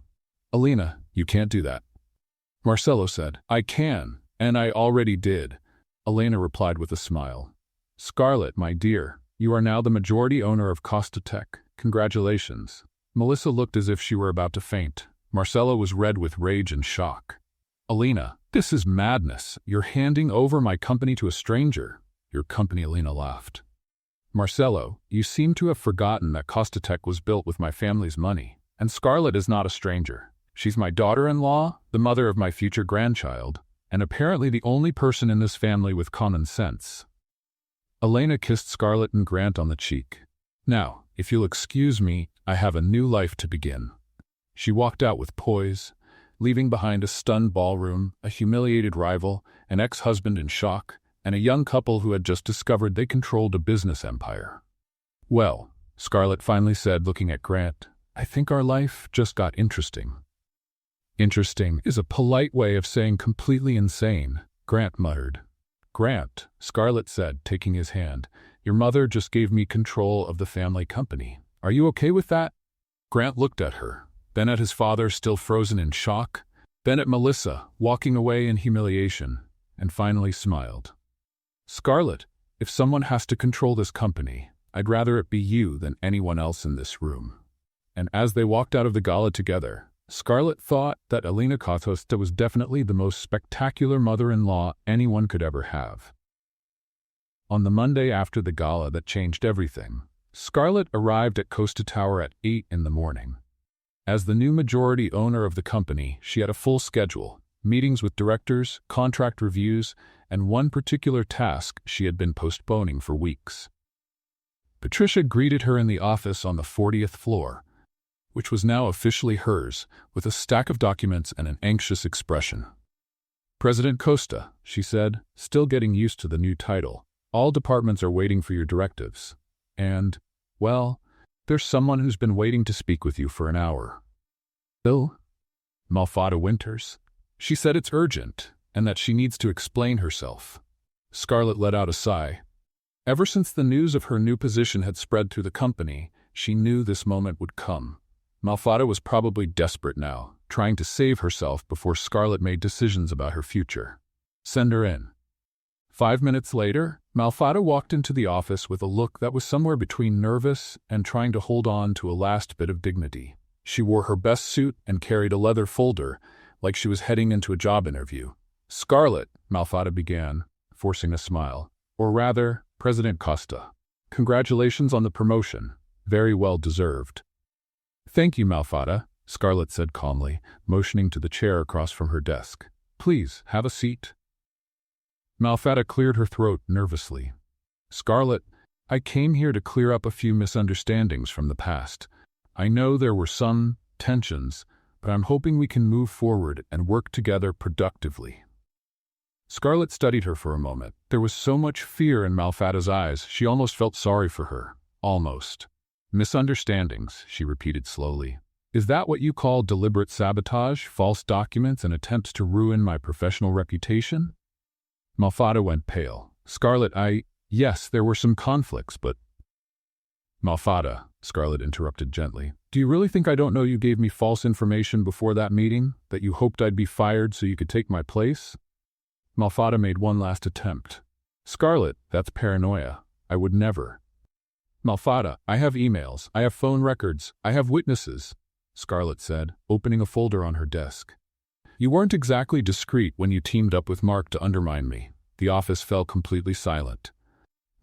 Elena, you can't do that. Marcello said, I can, and I already did. Elena replied with a smile. Scarlett, my dear, you are now the majority owner of Costa Tech. Congratulations. Melissa looked as if she were about to faint. Marcello was red with rage and shock. Elena, this is madness. You're handing over my company to a stranger. Your company, Elena laughed. Marcello, you seem to have forgotten that Costa Tech was built with my family's money, and Scarlett is not a stranger. She's my daughter-in-law, the mother of my future grandchild, and apparently the only person in this family with common sense. Elena kissed Scarlett and Grant on the cheek. Now, if you'll excuse me, I have a new life to begin. She walked out with poise, leaving behind a stunned ballroom, a humiliated rival, an ex-husband in shock, and a young couple who had just discovered they controlled a business empire. Well, Scarlett finally said, looking at Grant, I think our life just got interesting. Interesting is a polite way of saying completely insane, Grant muttered. Grant, Scarlett said, taking his hand, your mother just gave me control of the family company. Are you okay with that? Grant looked at her, then at his father, still frozen in shock, then at Melissa, walking away in humiliation, and finally smiled. Scarlett, if someone has to control this company, I'd rather it be you than anyone else in this room. And as they walked out of the gala together, Scarlett thought that Alina Kotosta was definitely the most spectacular mother-in-law anyone could ever have. On the Monday after the gala that changed everything, Scarlett arrived at Costa Tower at 8 in the morning. As the new majority owner of the company, she had a full schedule, meetings with directors, contract reviews, and one particular task she had been postponing for weeks. Patricia greeted her in the office on the 40th floor, which was now officially hers, with a stack of documents and an anxious expression. President Costa, she said, still getting used to the new title, all departments are waiting for your directives. And, well, there's someone who's been waiting to speak with you for an hour. Bill? Malfada Winters. She said it's urgent, and that she needs to explain herself. Scarlett let out a sigh. Ever since the news of her new position had spread through the company, she knew this moment would come. Malfada was probably desperate now, trying to save herself before Scarlett made decisions about her future. Send her in. 5 minutes later, Malfada walked into the office with a look that was somewhere between nervous and trying to hold on to a last bit of dignity. She wore her best suit and carried a leather folder, like she was heading into a job interview. Scarlett, Malfada began, forcing a smile. Or rather, President Costa. Congratulations on the promotion. Very well deserved. Thank you, Malfada, Scarlett said calmly, motioning to the chair across from her desk. Please, have a seat. Malfada cleared her throat nervously. Scarlett, I came here to clear up a few misunderstandings from the past. I know there were some tensions, but I'm hoping we can move forward and work together productively. Scarlett studied her for a moment. There was so much fear in Malfada's eyes, she almost felt sorry for her. Almost. Misunderstandings, she repeated slowly. Is that what you call deliberate sabotage, false documents, and attempts to ruin my professional reputation? Malfada went pale. Scarlett, yes, there were some conflicts, but... Malfada, Scarlett interrupted gently. Do you really think I don't know you gave me false information before that meeting, that you hoped I'd be fired so you could take my place? Malfada made one last attempt. Scarlett, that's paranoia. I would never. Malfada, I have emails, I have phone records, I have witnesses, Scarlett said, opening a folder on her desk. You weren't exactly discreet when you teamed up with Mark to undermine me. The office fell completely silent.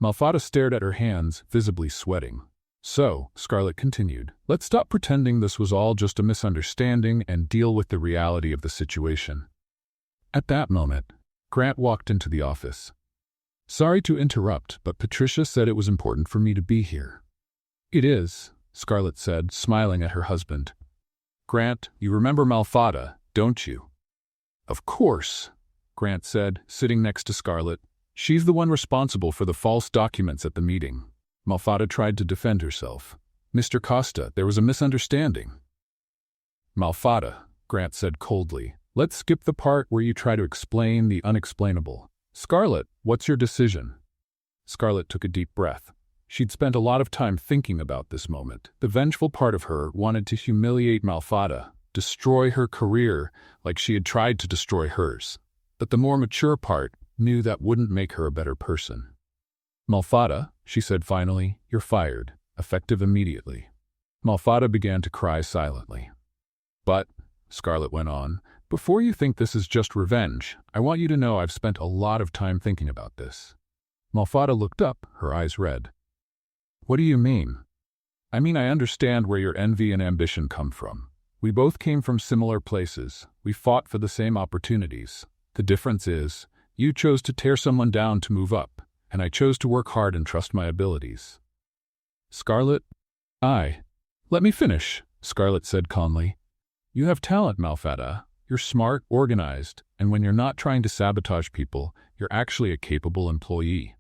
Malfada stared at her hands, visibly sweating. So, Scarlett continued, let's stop pretending this was all just a misunderstanding and deal with the reality of the situation. At that moment, Grant walked into the office. Sorry to interrupt, but Patricia said it was important for me to be here. It is, Scarlett said, smiling at her husband. Grant, you remember Malfada, don't you? Of course, Grant said, sitting next to Scarlett. She's the one responsible for the false documents at the meeting. Malfada tried to defend herself. Mr. Costa, there was a misunderstanding. Malfada, Grant said coldly. Let's skip the part where you try to explain the unexplainable. Scarlett, what's your decision? Scarlett took a deep breath. She'd spent a lot of time thinking about this moment. The vengeful part of her wanted to humiliate Malfada, destroy her career like she had tried to destroy hers. But the more mature part knew that wouldn't make her a better person. Malfada, she said finally, you're fired, effective immediately. Malfada began to cry silently. But, Scarlett went on, before you think this is just revenge, I want you to know I've spent a lot of time thinking about this. Malfada looked up, her eyes red. What do you mean? I mean, I understand where your envy and ambition come from. We both came from similar places. We fought for the same opportunities. The difference is, you chose to tear someone down to move up, and I chose to work hard and trust my abilities. Scarlett, let me finish, Scarlett said calmly. You have talent, Malfada. You're smart, organized, and when you're not trying to sabotage people, you're actually a capable employee.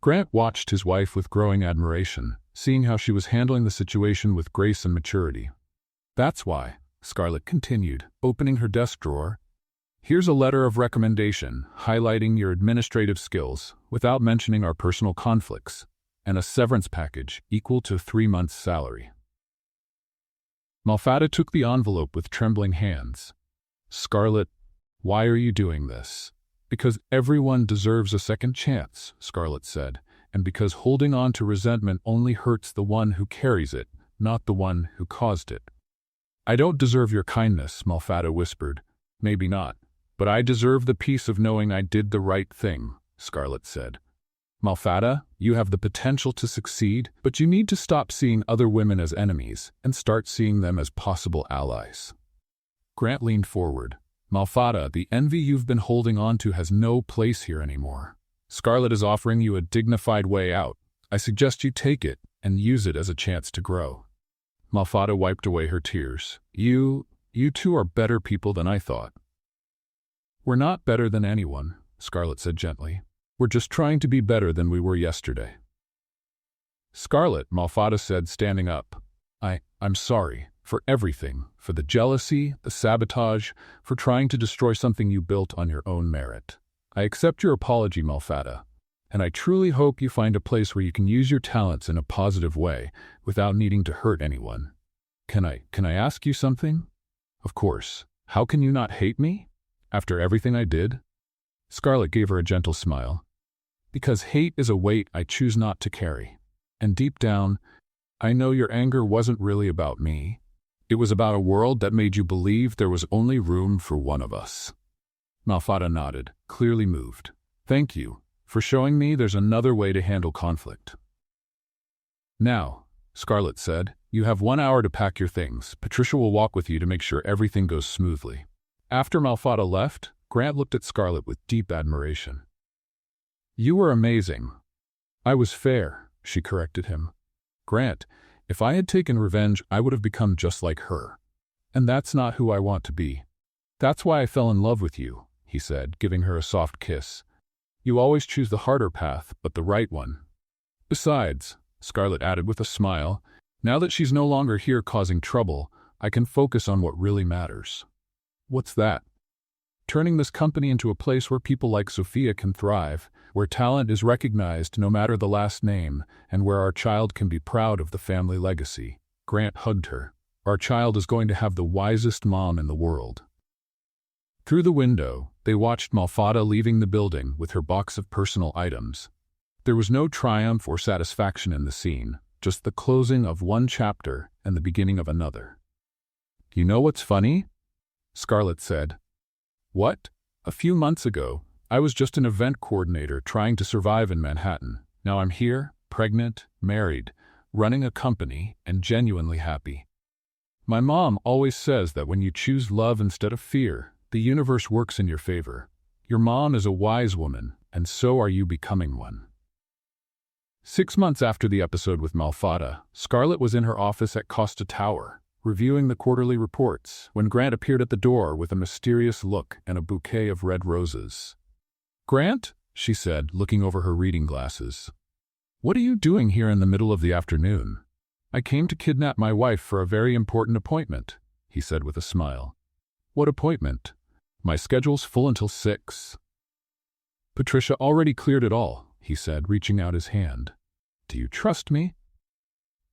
Grant watched his wife with growing admiration, seeing how she was handling the situation with grace and maturity. "That's why," Scarlett continued, opening her desk drawer. "Here's a letter of recommendation, highlighting your administrative skills, without mentioning our personal conflicts, and a severance package equal to 3 months' salary." Malfada took the envelope with trembling hands. "Scarlett, why are you doing this?" "Because everyone deserves a second chance," Scarlett said, "and because holding on to resentment only hurts the one who carries it, not the one who caused it." "I don't deserve your kindness," Malfada whispered. "Maybe not, but I deserve the peace of knowing I did the right thing," Scarlett said. "Malfada, you have the potential to succeed, but you need to stop seeing other women as enemies and start seeing them as possible allies." Grant leaned forward. "Malfada, the envy you've been holding on to has no place here anymore. Scarlett is offering you a dignified way out. I suggest you take it and use it as a chance to grow." Malfada wiped away her tears. You two are better people than I thought." "We're not better than anyone," Scarlett said gently. "We're just trying to be better than we were yesterday." "Scarlett," Malfada said, standing up. I'm sorry. For everything. For the jealousy, the sabotage, for trying to destroy something you built on your own merit. I accept your apology, Malfada, and I truly hope you find a place where you can use your talents in a positive way without needing to hurt anyone. Can I ask you something?" "Of course. How can you not hate me? After everything I did?" Scarlett gave her a gentle smile. "Because hate is a weight I choose not to carry. And deep down, I know your anger wasn't really about me. It was about a world that made you believe there was only room for one of us." Malfada nodded, clearly moved. "Thank you for showing me there's another way to handle conflict." "Now," Scarlett said, "you have 1 hour to pack your things. Patricia will walk with you to make sure everything goes smoothly." After Malfada left, Grant looked at Scarlett with deep admiration. "You were amazing." "I was fair," she corrected him. "Grant, if I had taken revenge, I would have become just like her. And that's not who I want to be. That's why I fell in love with you," he said, giving her a soft kiss. "You always choose the harder path, but the right one." "Besides," Scarlett added with a smile, "now that she's no longer here causing trouble, I can focus on what really matters." "What's that?" "Turning this company into a place where people like Sophia can thrive, where talent is recognized no matter the last name, and where our child can be proud of the family legacy." Grant hugged her. "Our child is going to have the wisest mom in the world." Through the window, they watched Malfada leaving the building with her box of personal items. There was no triumph or satisfaction in the scene, just the closing of one chapter and the beginning of another. "You know what's funny?" Scarlett said. "What? A few months ago, I was just an event coordinator trying to survive in Manhattan. Now I'm here, pregnant, married, running a company, and genuinely happy. My mom always says that when you choose love instead of fear, the universe works in your favor. Your mom is a wise woman, and so are you becoming one." 6 months after the episode with Malfada, Scarlett was in her office at Costa Tower, reviewing the quarterly reports, when Grant appeared at the door with a mysterious look and a bouquet of red roses. "Grant," she said, looking over her reading glasses. "What are you doing here in the middle of the afternoon?" "I came to kidnap my wife for a very important appointment," he said with a smile. "What appointment?" "My schedule's full until 6. "Patricia already cleared it all," he said, reaching out his hand. "Do you trust me?"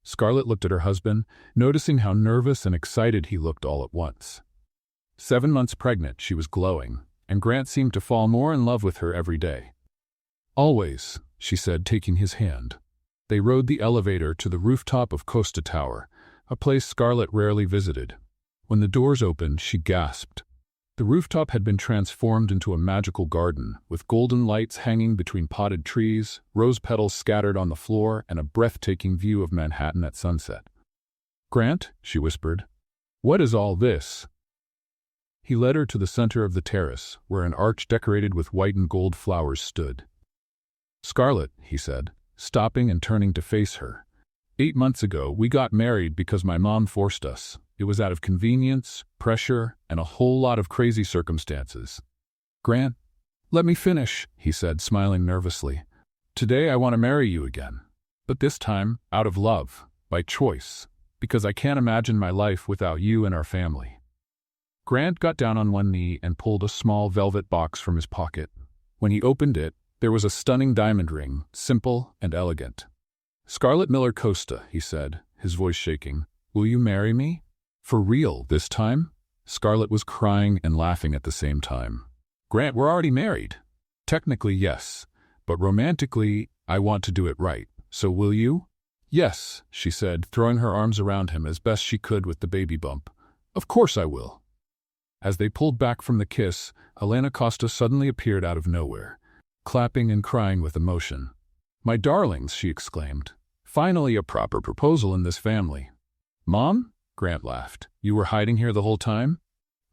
Scarlett looked at her husband, noticing how nervous and excited he looked all at once. 7 months pregnant, she was glowing, and Grant seemed to fall more in love with her every day. "Always," she said, taking his hand. They rode the elevator to the rooftop of Costa Tower, a place Scarlett rarely visited. When the doors opened, she gasped. The rooftop had been transformed into a magical garden, with golden lights hanging between potted trees, rose petals scattered on the floor, and a breathtaking view of Manhattan at sunset. "Grant," she whispered, "what is all this?" He led her to the center of the terrace, where an arch decorated with white and gold flowers stood. "Scarlett," he said, stopping and turning to face her. 8 months ago, we got married because my mom forced us. It was out of convenience, pressure, and a whole lot of crazy circumstances." "Grant, let me finish," he said, smiling nervously. Today I want to marry you again. But this time, out of love, by choice, because I can't imagine my life without you and our family." Grant got down on one knee and pulled a small velvet box from his pocket. When he opened it, there was a stunning diamond ring, simple and elegant. "Scarlett Miller Costa," he said, his voice shaking. "Will you marry me? For real, this time?" Scarlett was crying and laughing at the same time. "Grant, we're already married." "Technically, yes. But romantically, I want to do it right. So will you?" "Yes," she said, throwing her arms around him as best she could with the baby bump. "Of course I will." As they pulled back from the kiss, Elena Costa suddenly appeared out of nowhere, clapping and crying with emotion. "My darlings," she exclaimed. "Finally a proper proposal in this family." "Mom?" Grant laughed. "You were hiding here the whole time?"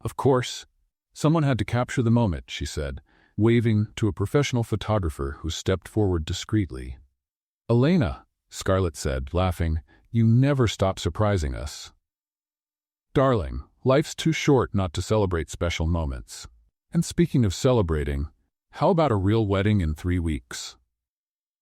"Of course. Someone had to capture the moment," she said, waving to a professional photographer who stepped forward discreetly. "Elena," Scarlett said, laughing, "you never stop surprising us." "Darling, life's too short not to celebrate special moments. And speaking of celebrating, how about a real wedding in 3 weeks?"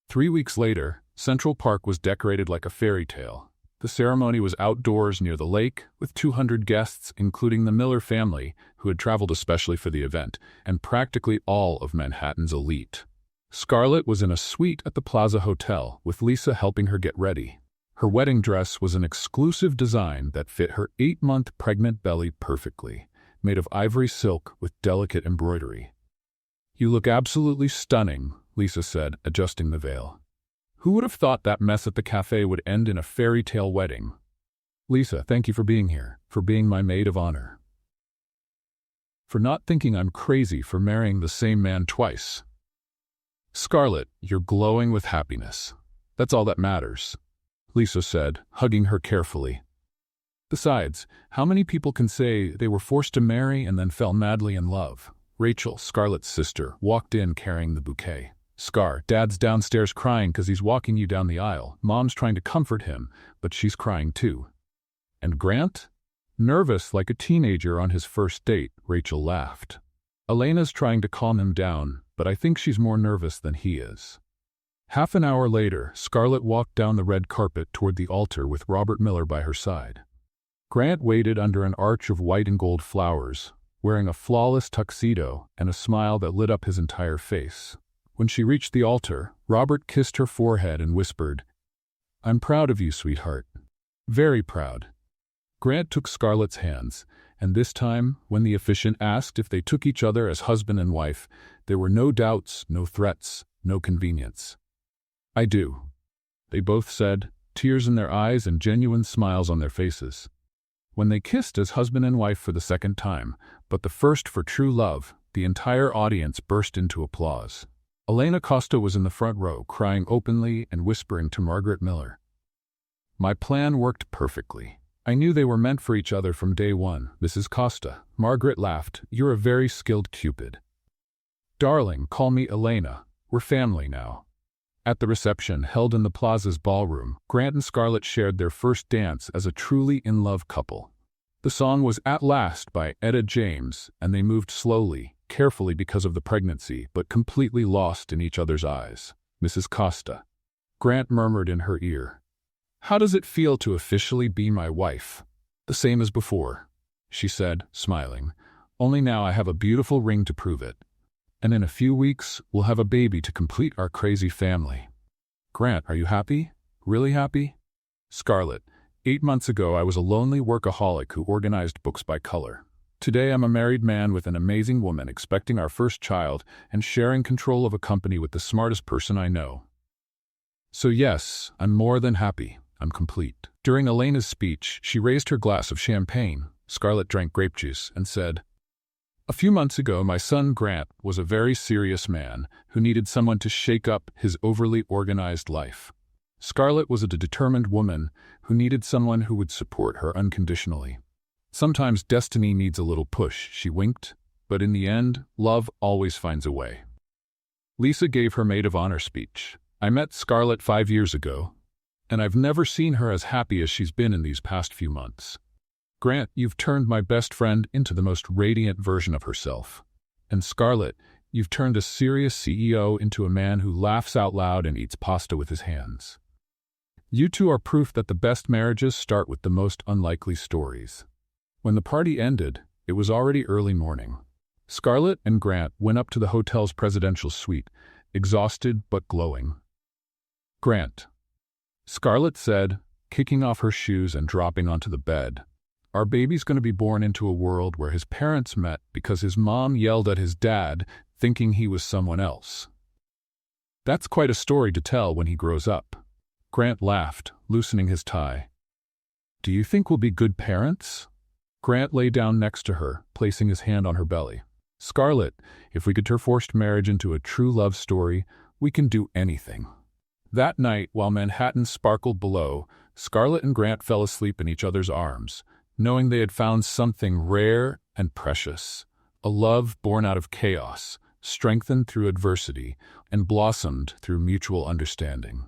3 weeks later, Central Park was decorated like a fairy tale. The ceremony was outdoors near the lake, with 200 guests, including the Miller family, who had traveled especially for the event, and practically all of Manhattan's elite. Scarlett was in a suite at the Plaza Hotel, with Lisa helping her get ready. Her wedding dress was an exclusive design that fit her 8-month pregnant belly perfectly, made of ivory silk with delicate embroidery. "You look absolutely stunning," Lisa said, adjusting the veil. "Who would have thought that mess at the cafe would end in a fairy tale wedding?" "Lisa, thank you for being here, for being my maid of honor. For not thinking I'm crazy for marrying the same man twice. Scarlett, you're glowing with happiness. That's all that matters," Lisa said, hugging her carefully. "Besides, how many people can say they were forced to marry and then fell madly in love?" Rachel, Scarlett's sister, walked in carrying the bouquet. "Scar, Dad's downstairs crying because he's walking you down the aisle. Mom's trying to comfort him, but she's crying too." "And Grant?" "Nervous like a teenager on his first date," Rachel laughed. "Elena's trying to calm him down, but I think she's more nervous than he is." Half an hour later, Scarlett walked down the red carpet toward the altar with Robert Miller by her side. Grant waited under an arch of white and gold flowers, wearing a flawless tuxedo and a smile that lit up his entire face. When she reached the altar, Robert kissed her forehead and whispered, "I'm proud of you, sweetheart. Very proud." Grant took Scarlett's hands, and this time, when the officiant asked if they took each other as husband and wife, there were no doubts, no threats, no convenience. "I do," they both said, tears in their eyes and genuine smiles on their faces. When they kissed as husband and wife for the second time, but the first for true love, the entire audience burst into applause. Elena Costa was in the front row, crying openly and whispering to Margaret Miller. "My plan worked perfectly. I knew they were meant for each other from day one, Mrs. Costa." Margaret laughed. "You're a very skilled Cupid." "Darling, call me Elena. We're family now." At the reception, held in the Plaza's ballroom, Grant and Scarlett shared their first dance as a truly in-love couple. The song was At Last by Etta James, and they moved slowly, carefully because of the pregnancy, but completely lost in each other's eyes. "Mrs. Costa," Grant murmured in her ear. "How does it feel to officially be my wife?" "The same as before," she said, smiling. "Only now I have a beautiful ring to prove it. And in a few weeks, we'll have a baby to complete our crazy family." "Grant, are you happy? Really happy?" "Scarlett, 8 months ago I was a lonely workaholic who organized books by color. Today I'm a married man with an amazing woman expecting our first child and sharing control of a company with the smartest person I know. So yes, I'm more than happy. I'm complete." During Elena's speech, she raised her glass of champagne. Scarlett drank grape juice and said, "A few months ago, my son Grant was a very serious man who needed someone to shake up his overly organized life. Scarlett was a determined woman who needed someone who would support her unconditionally. Sometimes destiny needs a little push," she winked, "but in the end, love always finds a way." Lisa gave her maid of honor speech. "I met Scarlett 5 years ago, and I've never seen her as happy as she's been in these past few months. Grant, you've turned my best friend into the most radiant version of herself. And Scarlett, You've turned a serious CEO into a man who laughs out loud and eats pasta with his hands. You two are proof that the best marriages start with the most unlikely stories. When the party ended, it was already early morning. Scarlett and Grant went up to the hotel's presidential suite, exhausted but glowing. "Grant," Scarlett said, kicking off her shoes and dropping onto the bed, "our baby's going to be born into a world where his parents met because his mom yelled at his dad, thinking he was someone else. That's quite a story to tell when he grows up." Grant laughed, loosening his tie. "Do you think we'll be good parents?" Grant lay down next to her, placing his hand on her belly. "Scarlett, if we could turn forced marriage into a true love story, we can do anything." That night, while Manhattan sparkled below, Scarlett and Grant fell asleep in each other's arms, knowing they had found something rare and precious, a love born out of chaos, strengthened through adversity, and blossomed through mutual understanding.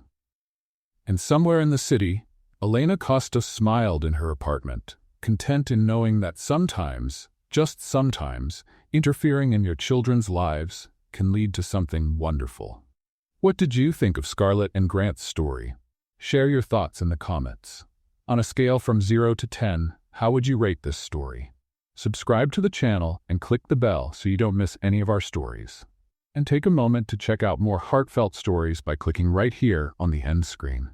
And somewhere in the city, Elena Costa smiled in her apartment, content in knowing that sometimes, just sometimes, interfering in your children's lives can lead to something wonderful. What did you think of Scarlett and Grant's story? Share your thoughts in the comments. On a scale from 0 to 10, how would you rate this story? Subscribe to the channel and click the bell so you don't miss any of our stories. And take a moment to check out more heartfelt stories by clicking right here on the end screen.